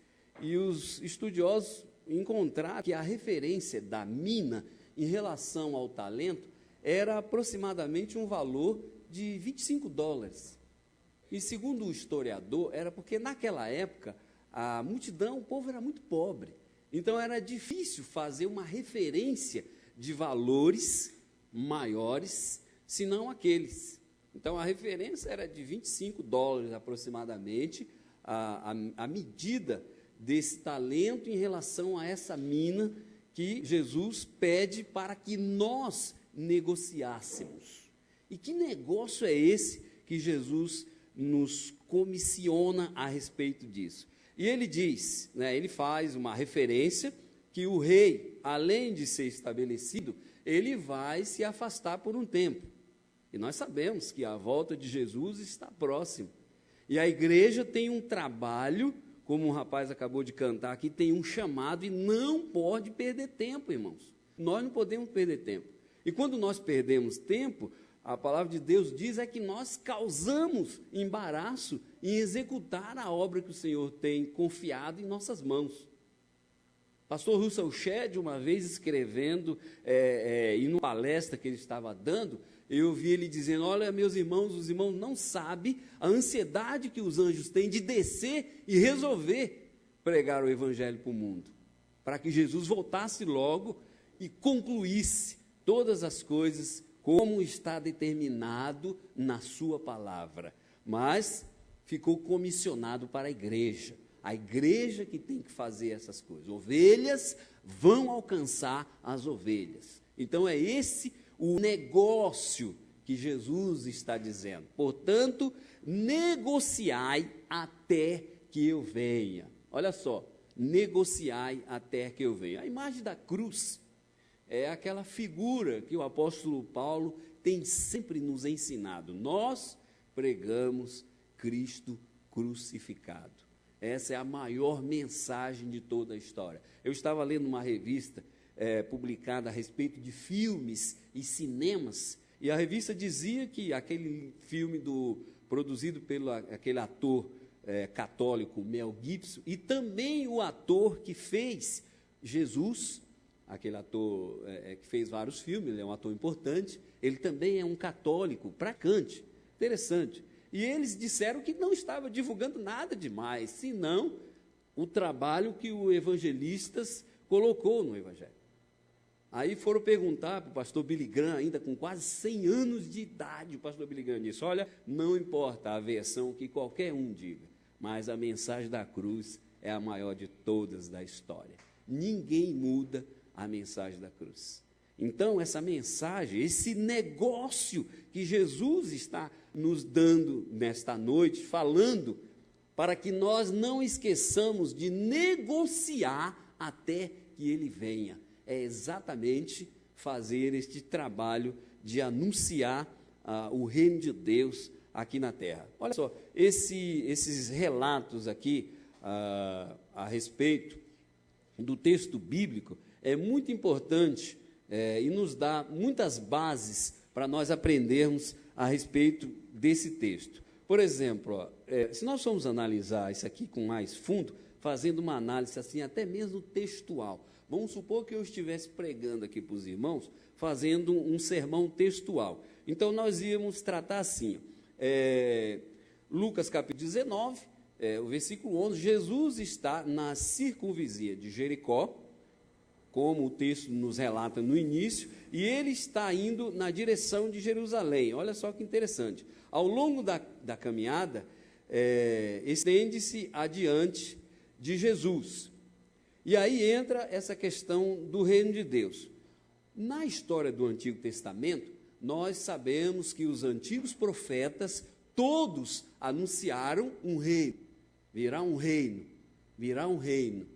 e os estudiosos encontraram que a referência da mina em relação ao talento era aproximadamente um valor de $25. E segundo o historiador, era porque naquela época a multidão, o povo era muito pobre. Então era difícil fazer uma referência de valores maiores, senão aqueles. Então a referência era de $25 aproximadamente, a medida desse talento em relação a essa mina que Jesus pede para que nós negociássemos. E que negócio é esse que Jesus nos comissiona a respeito disso? E ele diz, ele faz uma referência que o rei, além de ser estabelecido, ele vai se afastar por um tempo. E nós sabemos que a volta de Jesus está próxima. E a igreja tem um trabalho, como o rapaz acabou de cantar aqui, tem um chamado e não pode perder tempo, irmãos. Nós não podemos perder tempo. E quando nós perdemos tempo, a palavra de Deus diz que nós causamos embaraço em executar a obra que o Senhor tem confiado em nossas mãos. Pastor Russell Shedd, uma vez escrevendo, em uma palestra que ele estava dando, eu ouvi ele dizendo: olha, meus irmãos, os irmãos não sabem a ansiedade que os anjos têm de descer e resolver pregar o evangelho para o mundo, para que Jesus voltasse logo e concluísse todas as coisas como está determinado na sua palavra. Mas ficou comissionado para a igreja que tem que fazer essas coisas. Ovelhas vão alcançar as ovelhas. Então é esse o negócio que Jesus está dizendo. Portanto, negociai até que eu venha. Olha só, negociai até que eu venha. A imagem da cruz é aquela figura que o apóstolo Paulo tem sempre nos ensinado. Nós pregamos Cristo crucificado. Essa é a maior mensagem de toda a história. Eu estava lendo uma revista publicada a respeito de filmes e cinemas, e a revista dizia que aquele filme produzido pelo aquele ator católico Mel Gibson, e também o ator que fez Jesus, aquele ator que fez vários filmes, ele é um ator importante, ele também é um católico praticante. Interessante. E eles disseram que não estava divulgando nada demais, senão o trabalho que o evangelistas colocou no Evangelho. Aí foram perguntar para o pastor Billy Graham, ainda com quase 100 anos de idade, o pastor Billy Graham disse, olha, não importa a versão que qualquer um diga, mas a mensagem da cruz é a maior de todas da história. Ninguém muda a mensagem da cruz. Então, essa mensagem, esse negócio que Jesus está nos dando nesta noite, falando, para que nós não esqueçamos de negociar até que Ele venha. É exatamente fazer este trabalho de anunciar o reino de Deus aqui na terra. Olha só, esses relatos aqui a respeito do texto bíblico é muito importante e nos dá muitas bases para nós aprendermos a respeito desse texto. Por exemplo, se nós formos analisar isso aqui com mais fundo, fazendo uma análise assim, até mesmo textual, vamos supor que eu estivesse pregando aqui para os irmãos, fazendo um sermão textual. Então, nós íamos tratar assim, Lucas capítulo 19, o versículo 11, Jesus está na circunvizinha de Jericó, como o texto nos relata no início, e ele está indo na direção de Jerusalém. Olha só que interessante. Ao longo da caminhada, estende-se adiante de Jesus. E aí entra essa questão do reino de Deus. Na história do Antigo Testamento, nós sabemos que os antigos profetas, todos anunciaram um reino. Virá um reino, virá um reino.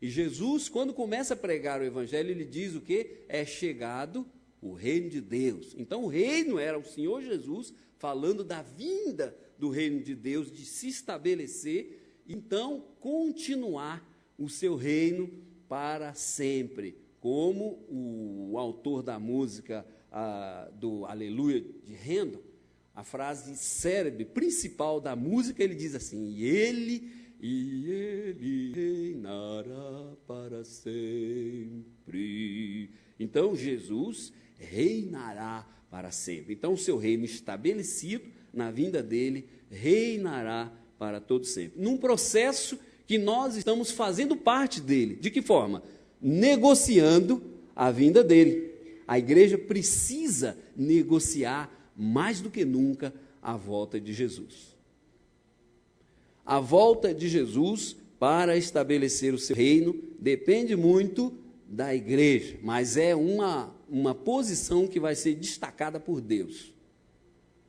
E Jesus, quando começa a pregar o Evangelho, ele diz o quê? É chegado o reino de Deus. Então, o reino era o Senhor Jesus falando da vinda do reino de Deus, de se estabelecer, então, continuar o seu reino para sempre. Como o autor da música do Aleluia de Handel, a frase célebre principal da música, ele diz assim, e ele reinará para sempre. Então, Jesus reinará para sempre. Então, o seu reino estabelecido na vinda dele, reinará para todo sempre. Num processo que nós estamos fazendo parte dele. De que forma? Negociando a vinda dele. A igreja precisa negociar mais do que nunca a volta de Jesus. A volta de Jesus para estabelecer o seu reino depende muito da igreja, mas é uma posição que vai ser destacada por Deus.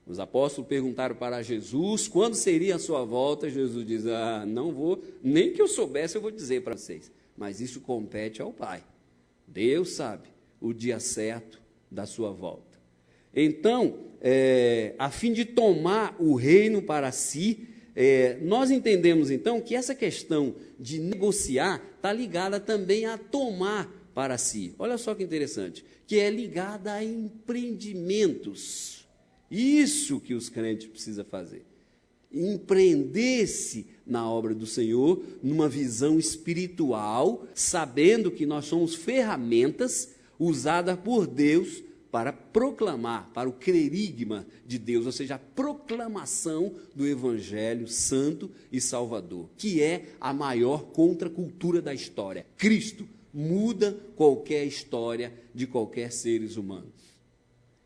Os apóstolos perguntaram para Jesus quando seria a sua volta. Jesus diz, não vou, nem que eu soubesse eu vou dizer para vocês, mas isso compete ao Pai. Deus sabe o dia certo da sua volta. Então, a fim de tomar o reino para si, nós entendemos então que essa questão de negociar está ligada também a tomar para si. Olha só que interessante, que é ligada a empreendimentos. Isso que os crentes precisam fazer. Empreender-se na obra do Senhor, numa visão espiritual, sabendo que nós somos ferramentas usadas por Deus para proclamar, para o querigma de Deus, ou seja, a proclamação do Evangelho Santo e Salvador, que é a maior contracultura da história. Cristo muda qualquer história de qualquer seres humanos.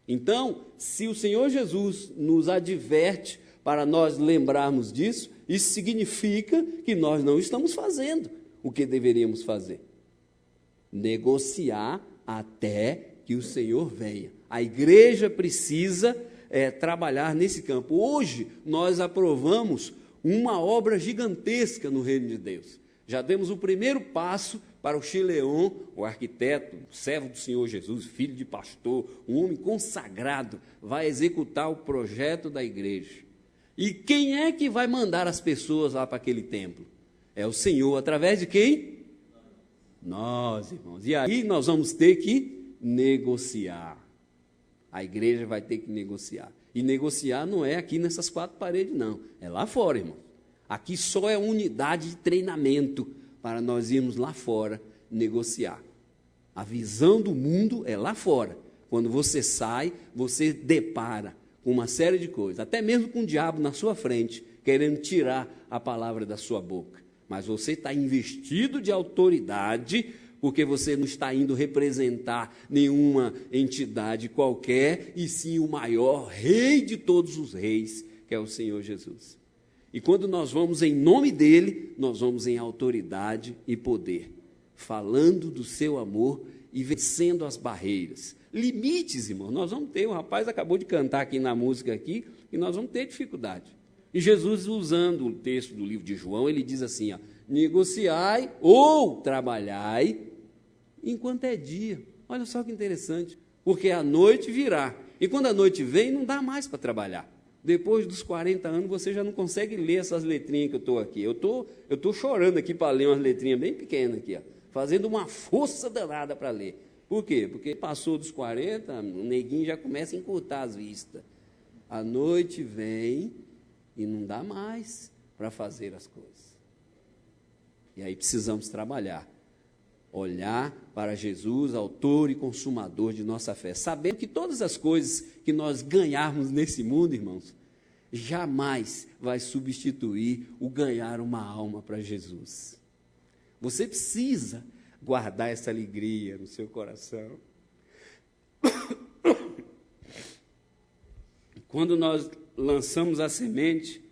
Então, se o Senhor Jesus nos adverte para nós lembrarmos disso, isso significa que nós não estamos fazendo o que deveríamos fazer. Negociar até que o Senhor venha. A igreja precisa trabalhar nesse campo. Hoje, nós aprovamos uma obra gigantesca no reino de Deus. Já demos o primeiro passo para o Chileon, o arquiteto, servo do Senhor Jesus, filho de pastor, um homem consagrado, vai executar o projeto da igreja. E quem é que vai mandar as pessoas lá para aquele templo? É o Senhor, através de quem? Nós, irmãos. E aí nós vamos ter que negociar. A igreja vai ter que negociar. E negociar não é aqui nessas quatro paredes, não. É lá fora, irmão. Aqui só é unidade de treinamento para nós irmos lá fora negociar. A visão do mundo é lá fora. Quando você sai, você depara com uma série de coisas, até mesmo com o diabo na sua frente, querendo tirar a palavra da sua boca. Mas você está investido de autoridade, porque você não está indo representar nenhuma entidade qualquer, e sim o maior rei de todos os reis, que é o Senhor Jesus. E quando nós vamos em nome dele, nós vamos em autoridade e poder, falando do seu amor e vencendo as barreiras. Limites, irmão, nós vamos ter. O rapaz acabou de cantar aqui na música aqui, e nós vamos ter dificuldade. E Jesus, usando o texto do livro de João, ele diz assim, ó, negociai ou trabalhai enquanto é dia. Olha só que interessante, porque a noite virá, e quando a noite vem, não dá mais para trabalhar. Depois dos 40 anos, você já não consegue ler essas letrinhas que eu estou aqui. Eu tô chorando aqui para ler umas letrinhas bem pequenas aqui, ó, fazendo uma força danada para ler. Por quê? Porque passou dos 40, o neguinho já começa a encurtar as vistas. A noite vem e não dá mais para fazer as coisas. E aí precisamos trabalhar. Olhar para Jesus, autor e consumador de nossa fé. Sabendo que todas as coisas que nós ganharmos nesse mundo, irmãos, jamais vai substituir o ganhar uma alma para Jesus. Você precisa guardar essa alegria no seu coração. Quando nós lançamos a semente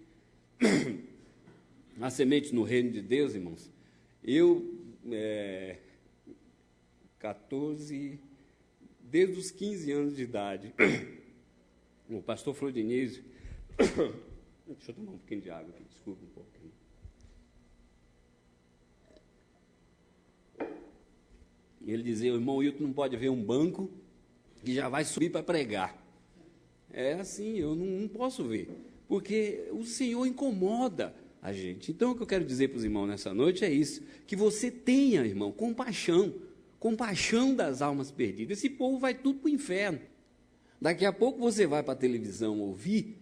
no reino de Deus, irmãos, desde os 15 anos de idade, o pastor Flor Diniz, deixa eu tomar um pouquinho de água aqui, desculpa um pouquinho. Ele dizia, o irmão Wilton não pode ver um banco que já vai subir para pregar. É assim, eu não posso ver, porque o Senhor incomoda a gente. Então, o que eu quero dizer para os irmãos nessa noite é isso, que você tenha, irmão, compaixão das almas perdidas. Esse povo vai tudo para o inferno. Daqui a pouco você vai para a televisão ouvir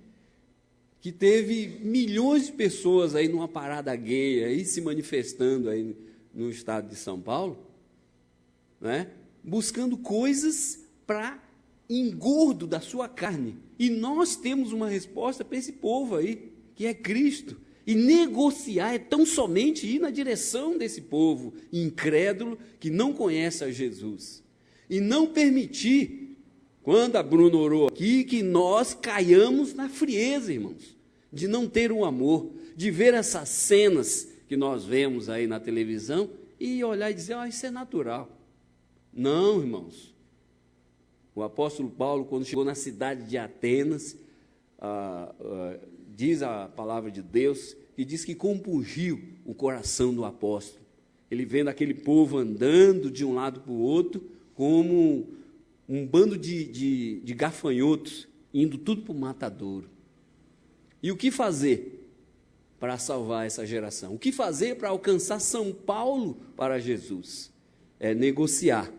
que teve milhões de pessoas aí numa parada gay, aí se manifestando aí no estado de São Paulo, né? Buscando coisas para engordo da sua carne. E nós temos uma resposta para esse povo aí, que é Cristo. E negociar é tão somente ir na direção desse povo incrédulo que não conhece a Jesus. E não permitir, quando a Bruna orou aqui, que nós caiamos na frieza, irmãos, de não ter um amor, de ver essas cenas que nós vemos aí na televisão e olhar e dizer, isso é natural. Não, irmãos. O apóstolo Paulo, quando chegou na cidade de Atenas, diz a palavra de Deus, que diz que compungiu o coração do apóstolo. Ele vendo aquele povo andando de um lado para o outro, como um bando de gafanhotos, indo tudo para o matadouro. E o que fazer para salvar essa geração? O que fazer para alcançar São Paulo para Jesus? É negociar,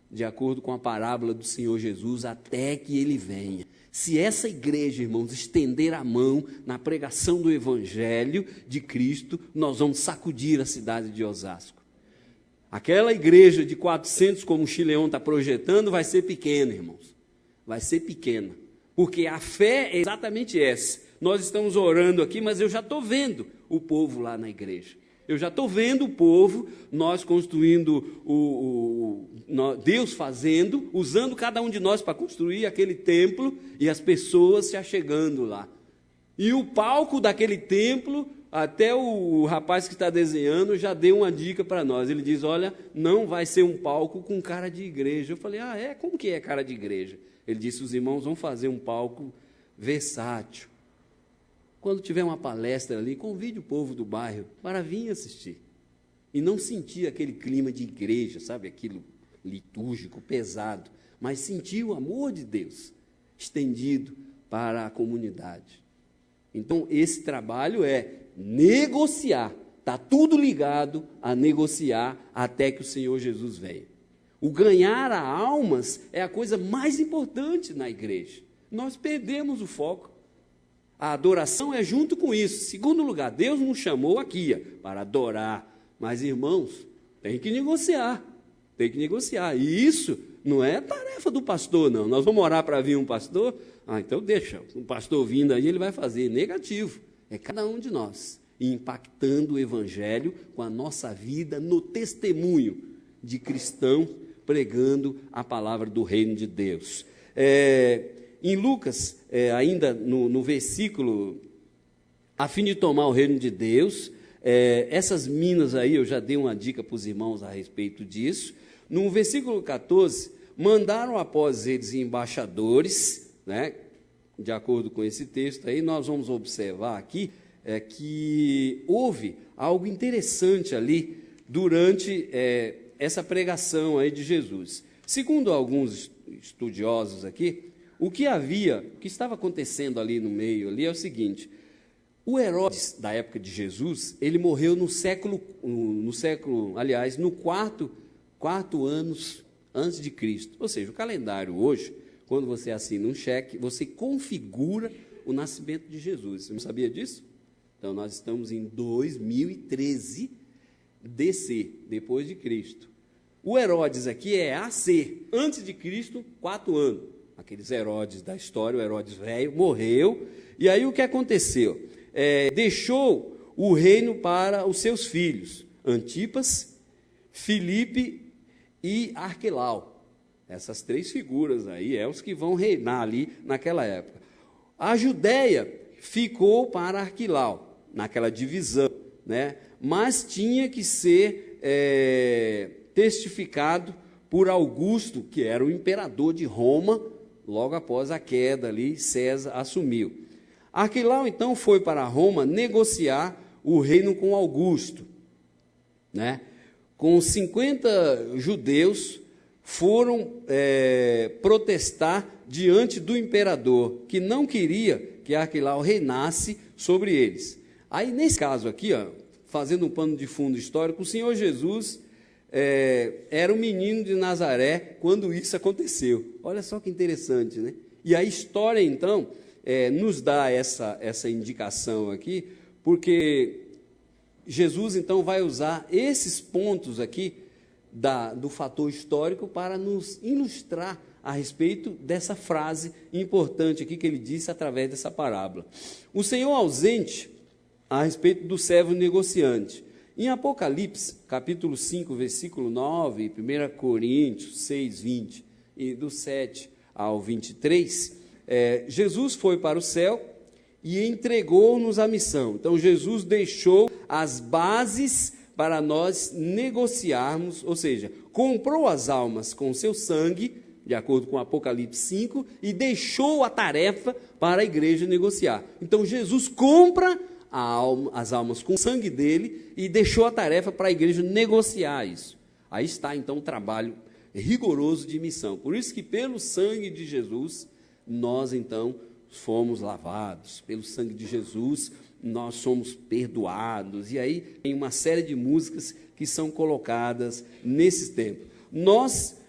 de acordo com a parábola do Senhor Jesus, até que ele venha. Se essa igreja, irmãos, estender a mão na pregação do Evangelho de Cristo, nós vamos sacudir a cidade de Osasco. Aquela igreja de 400, como o Chileão está projetando, vai ser pequena, irmãos. Vai ser pequena. Porque a fé é exatamente essa. Nós estamos orando aqui, mas eu já estou vendo o povo lá na igreja. Eu já estou vendo o povo, nós construindo, Deus fazendo, usando cada um de nós para construir aquele templo e as pessoas se achegando lá. E o palco daquele templo, até o rapaz que está desenhando já deu uma dica para nós. Ele diz, olha, não vai ser um palco com cara de igreja. Eu falei, como que é cara de igreja? Ele disse, os irmãos vão fazer um palco versátil. Quando tiver uma palestra ali, convide o povo do bairro para vir assistir. E não sentir aquele clima de igreja, sabe? Aquilo litúrgico, pesado. Mas sentir o amor de Deus estendido para a comunidade. Então, esse trabalho é negociar, Está tudo ligado a negociar até que o Senhor Jesus venha. O ganhar a almas é a coisa mais importante na igreja. Nós perdemos o foco. A adoração é junto com isso. Segundo lugar, Deus nos chamou aqui para adorar. Mas, irmãos, tem que negociar. Tem que negociar. E isso não é tarefa do pastor, não. Nós vamos orar para vir um pastor? Então deixa. Um pastor vindo aí, ele vai fazer. Negativo. É cada um de nós impactando o evangelho com a nossa vida no testemunho de cristão pregando a palavra do reino de Deus. Em Lucas, ainda no versículo, a fim de tomar o reino de Deus, essas minas aí, eu já dei uma dica para os irmãos a respeito disso. No versículo 14, mandaram após eles embaixadores, né, de acordo com esse texto aí, nós vamos observar aqui que houve algo interessante ali durante essa pregação aí de Jesus. Segundo alguns estudiosos aqui, o que estava acontecendo ali no meio ali é o seguinte: o Herodes da época de Jesus, ele morreu no quarto ano antes de Cristo. Ou seja, o calendário hoje, quando você assina um cheque, você configura o nascimento de Jesus. Você não sabia disso? Então, nós estamos em 2013 DC, depois de Cristo. O Herodes aqui é AC, antes de Cristo, 4 anos. Aqueles Herodes da história, o Herodes velho, morreu. E aí o que aconteceu? Deixou o reino para os seus filhos, Antipas, Filipe e Arquelau. Essas 3 figuras aí, os que vão reinar ali naquela época. A Judéia ficou para Arquelau, naquela divisão, né? Mas tinha que ser testificado por Augusto, que era o imperador de Roma, logo após a queda ali, César assumiu. Arquelau, então, foi para Roma negociar o reino com Augusto, né? Com 50 judeus, foram protestar diante do imperador, que não queria que Arquelau reinasse sobre eles. Aí, nesse caso aqui, fazendo um pano de fundo histórico, o Senhor Jesus era um menino de Nazaré quando isso aconteceu. Olha só que interessante, né? E a história, então, nos dá essa indicação aqui, porque Jesus, então, vai usar esses pontos aqui do fator histórico para nos ilustrar a respeito dessa frase importante aqui que ele disse através dessa parábola. O Senhor ausente a respeito do servo negociante. Em Apocalipse, capítulo 5, versículo 9, 1 Coríntios 6, 20, e do 7 ao 23, Jesus foi para o céu e entregou-nos a missão. Então, Jesus deixou as bases para nós negociarmos, ou seja, comprou as almas com seu sangue, de acordo com Apocalipse 5, e deixou a tarefa para a igreja negociar. Então, Jesus compra as almas com o sangue dele e deixou a tarefa para a igreja negociar isso. Aí está, então, o trabalho rigoroso de missão. Por isso que, pelo sangue de Jesus, nós, então, fomos lavados. Pelo sangue de Jesus, nós somos perdoados. E aí tem uma série de músicas que são colocadas nesse tempo. Nós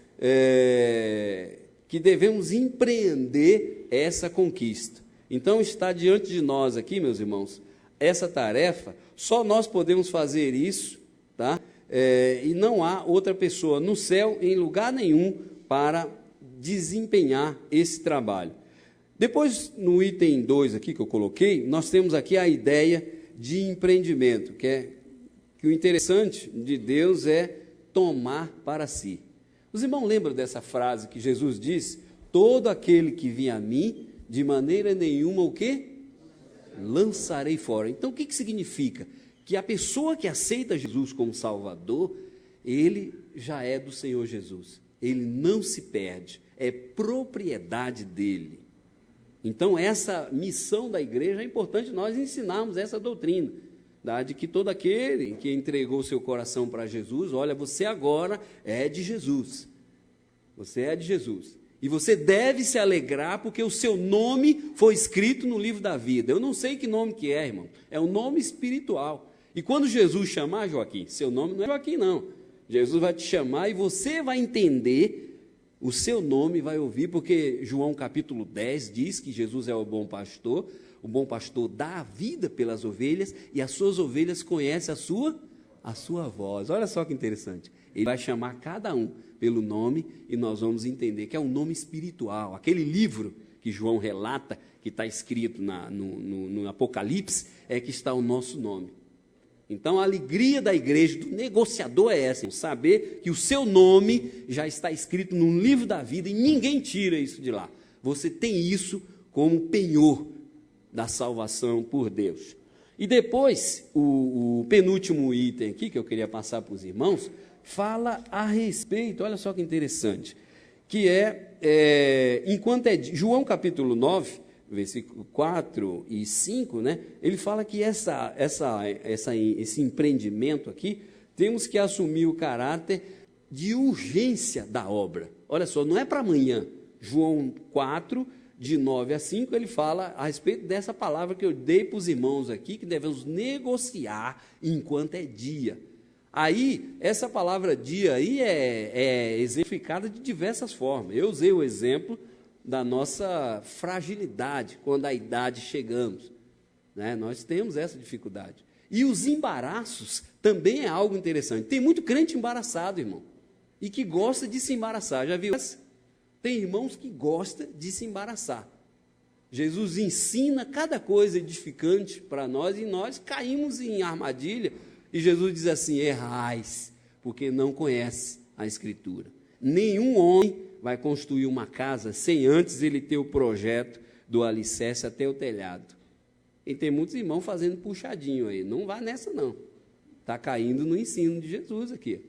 que devemos empreender essa conquista. Então, está diante de nós aqui, meus irmãos, essa tarefa. Só nós podemos fazer isso, tá? E não há outra pessoa no céu, em lugar nenhum, para desempenhar esse trabalho. Depois, no item 2 aqui que eu coloquei, nós temos aqui a ideia de empreendimento, que o interessante de Deus é tomar para si. Os irmãos lembram dessa frase que Jesus diz: todo aquele que vem a mim, de maneira nenhuma, o quê? Lançarei fora. Então, o que significa? Que a pessoa que aceita Jesus como Salvador, ele já é do Senhor Jesus. Ele não se perde, é propriedade dele. Então, essa missão da igreja, é importante nós ensinarmos essa doutrina, de que todo aquele que entregou seu coração para Jesus, olha, você agora é de Jesus. Você é de Jesus. E você deve se alegrar porque o seu nome foi escrito no livro da vida. Eu não sei que nome que é, irmão. É um nome espiritual. E quando Jesus chamar, Joaquim, seu nome não é Joaquim, não. Jesus vai te chamar e você vai entender o seu nome, vai ouvir, porque João capítulo 10 diz que Jesus é o bom pastor dá a vida pelas ovelhas e as suas ovelhas conhecem a sua voz. Olha só que interessante. Ele vai chamar cada um pelo nome e nós vamos entender que é um nome espiritual. Aquele livro que João relata, que está escrito no Apocalipse, é que está o nosso nome. Então, a alegria da igreja, do negociador é essa, saber que o seu nome já está escrito num livro da vida e ninguém tira isso de lá. Você tem isso como penhor da salvação por Deus. E depois, o penúltimo item aqui, que eu queria passar para os irmãos, fala a respeito, olha só que interessante, que João capítulo 9, versículo 4 e 5, né, ele fala que esse empreendimento aqui, temos que assumir o caráter de urgência da obra. Olha só, não é para amanhã. João 4, de 9 a 5, ele fala a respeito dessa palavra que eu dei para os irmãos aqui, que devemos negociar enquanto é dia. Aí, essa palavra dia aí é exemplificada de diversas formas. Eu usei o exemplo da nossa fragilidade, quando a idade chegamos, né? Nós temos essa dificuldade. E os embaraços também é algo interessante. Tem muito crente embaraçado, irmão, e que gosta de se embaraçar. Já viu? Tem irmãos que gostam de se embaraçar. Jesus ensina cada coisa edificante para nós e nós caímos em armadilha. E Jesus diz assim: errais, porque não conhece a Escritura. Nenhum homem vai construir uma casa sem antes ele ter o projeto do alicerce até o telhado. E tem muitos irmãos fazendo puxadinho aí. Não vá nessa, não. Está caindo no ensino de Jesus aqui.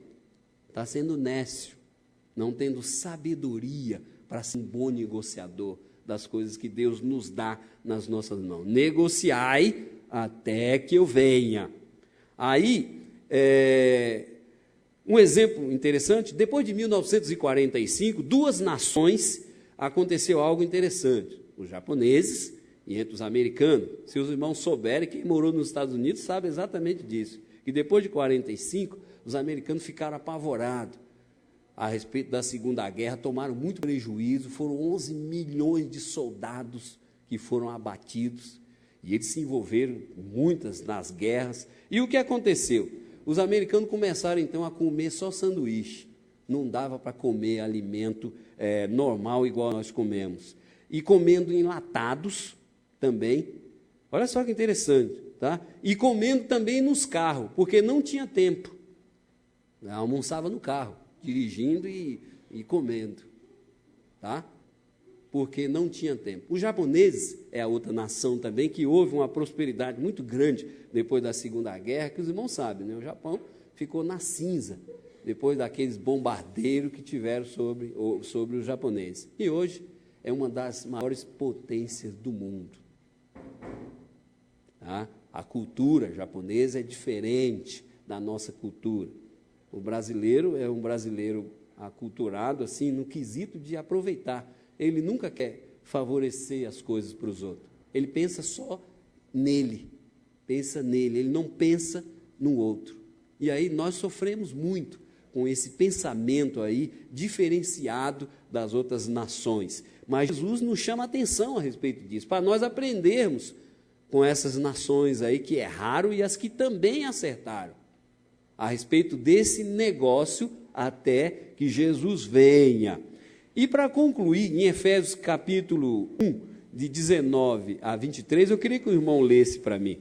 Está sendo nécio, não tendo sabedoria para ser um bom negociador das coisas que Deus nos dá nas nossas mãos. Negociai até que eu venha. Aí, um exemplo interessante, depois de 1945, duas nações aconteceu algo interessante. Os japoneses e entre os americanos. Se os irmãos souberem, quem morou nos Estados Unidos sabe exatamente disso. Que depois de 45, os americanos ficaram apavorados a respeito da Segunda Guerra, tomaram muito prejuízo, foram 11 milhões de soldados que foram abatidos, e eles se envolveram muitas nas guerras. E o que aconteceu? Os americanos começaram então a comer só sanduíche, não dava para comer alimento normal igual nós comemos, e comendo enlatados também, olha só que interessante, tá? E comendo também nos carros, porque não tinha tempo, almoçava no carro, dirigindo e comendo, tá? Porque não tinha tempo. Os japoneses é a outra nação também que houve uma prosperidade muito grande depois da Segunda Guerra, que os irmãos sabem, né? O Japão ficou na cinza depois daqueles bombardeiros que tiveram sobre os japoneses. E hoje é uma das maiores potências do mundo. Tá? A cultura japonesa é diferente da nossa cultura. O brasileiro é um brasileiro aculturado assim, no quesito de aproveitar. Ele nunca quer favorecer as coisas para os outros. Ele pensa só nele, ele não pensa no outro. E aí nós sofremos muito com esse pensamento aí diferenciado das outras nações. Mas Jesus nos chama a atenção a respeito disso, para nós aprendermos com essas nações aí que erraram e as que também acertaram, a respeito desse negócio até que Jesus venha. E para concluir, em Efésios capítulo 1, de 19 a 23, eu queria que o irmão lesse para mim.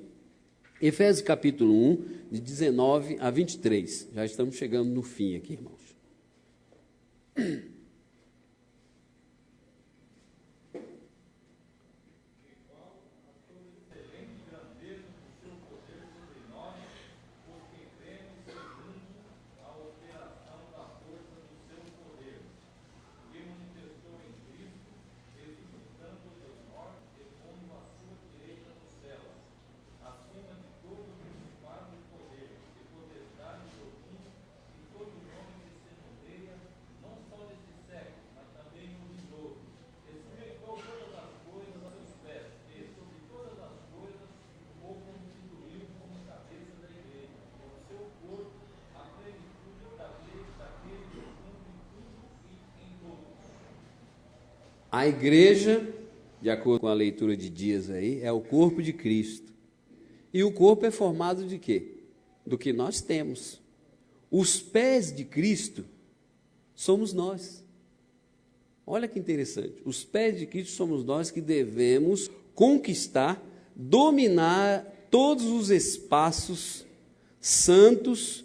Efésios capítulo 1, de 19 a 23. Já estamos chegando no fim aqui, irmãos. A igreja, de acordo com a leitura de Dias aí, é o corpo de Cristo. E o corpo é formado de quê? Do que nós temos. Os pés de Cristo somos nós. Olha que interessante. Os pés de Cristo somos nós que devemos conquistar, dominar todos os espaços santos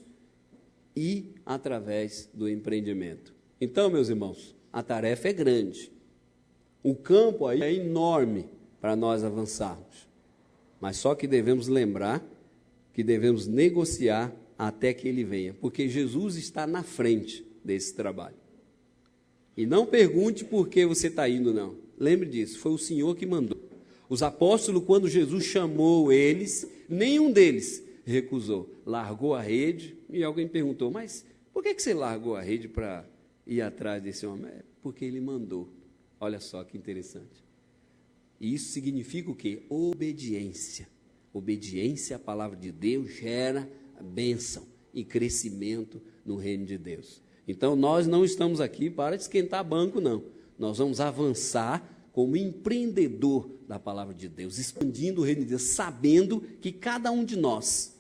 e através do empreendimento. Então, meus irmãos, a tarefa é grande. O campo aí é enorme para nós avançarmos. Mas só que devemos lembrar que devemos negociar até que ele venha, porque Jesus está na frente desse trabalho. E não pergunte por que você está indo, não. Lembre disso, foi o Senhor que mandou. Os apóstolos, quando Jesus chamou eles, nenhum deles recusou. Largou a rede e alguém perguntou, mas por que você largou a rede para ir atrás desse homem? É porque ele mandou. Olha só que interessante. E isso significa o quê? Obediência. Obediência à palavra de Deus gera bênção e crescimento no reino de Deus. Então, nós não estamos aqui para esquentar banco, não. Nós vamos avançar como empreendedor da palavra de Deus, expandindo o reino de Deus, sabendo que cada um de nós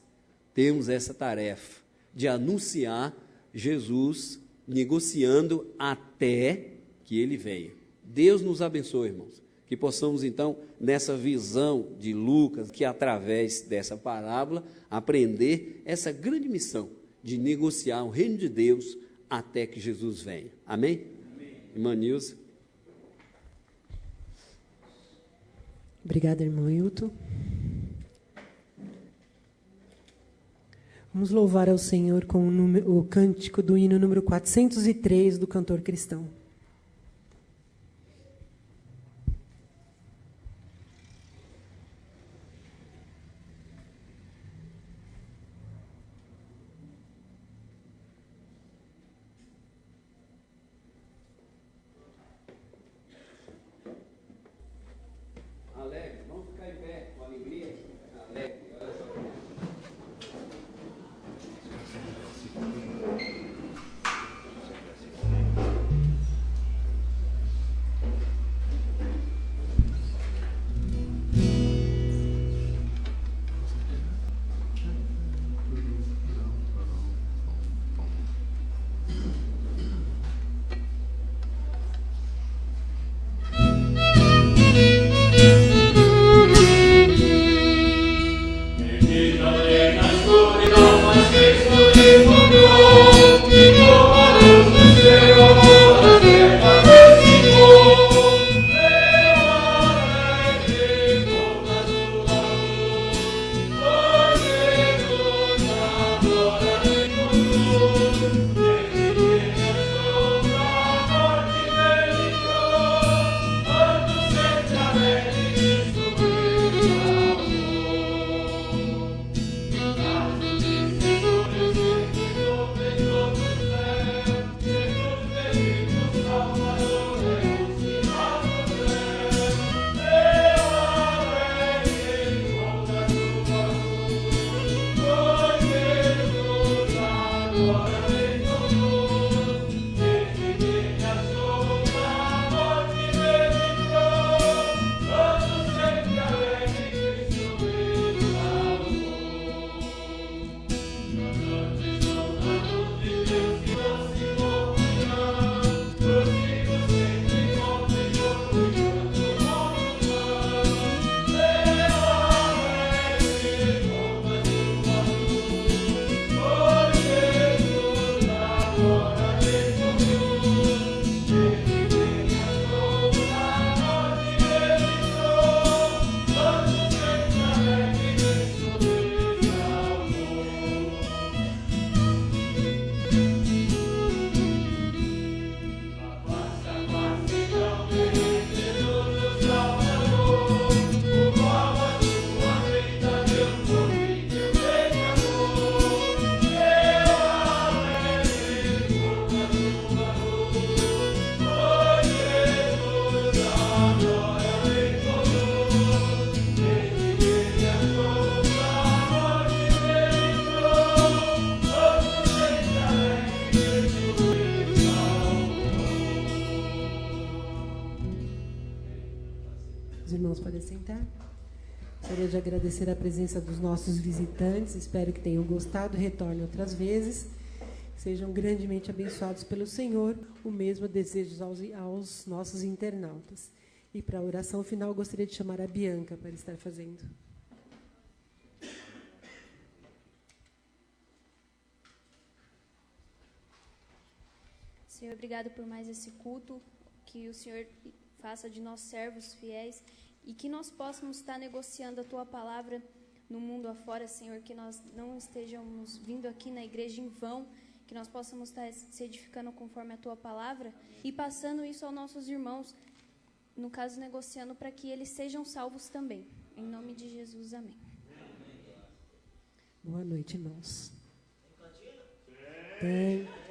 temos essa tarefa de anunciar Jesus, negociando até que ele venha. Deus nos abençoe, irmãos, que possamos então, nessa visão de Lucas, que através dessa parábola, aprender essa grande missão de negociar o reino de Deus até que Jesus venha. Amém? Amém. Irmã Nilza. Obrigada, irmão Hilton. Vamos louvar ao Senhor com o cântico do hino número 403 do cantor cristão. Os irmãos podem sentar. Gostaria de agradecer a presença dos nossos visitantes. Espero que tenham gostado. Retornem outras vezes. Sejam grandemente abençoados pelo Senhor. O mesmo desejo aos nossos internautas. E para a oração final, eu gostaria de chamar a Bianca para estar fazendo. Senhor, obrigado por mais esse culto. Que o Senhor faça de nós servos fiéis e que nós possamos estar negociando a Tua palavra no mundo afora, Senhor, que nós não estejamos vindo aqui na igreja em vão, que nós possamos estar se edificando conforme a Tua palavra e passando isso aos nossos irmãos, no caso, negociando para que eles sejam salvos também. Em nome de Jesus, amém. Boa noite, irmãos. Tem.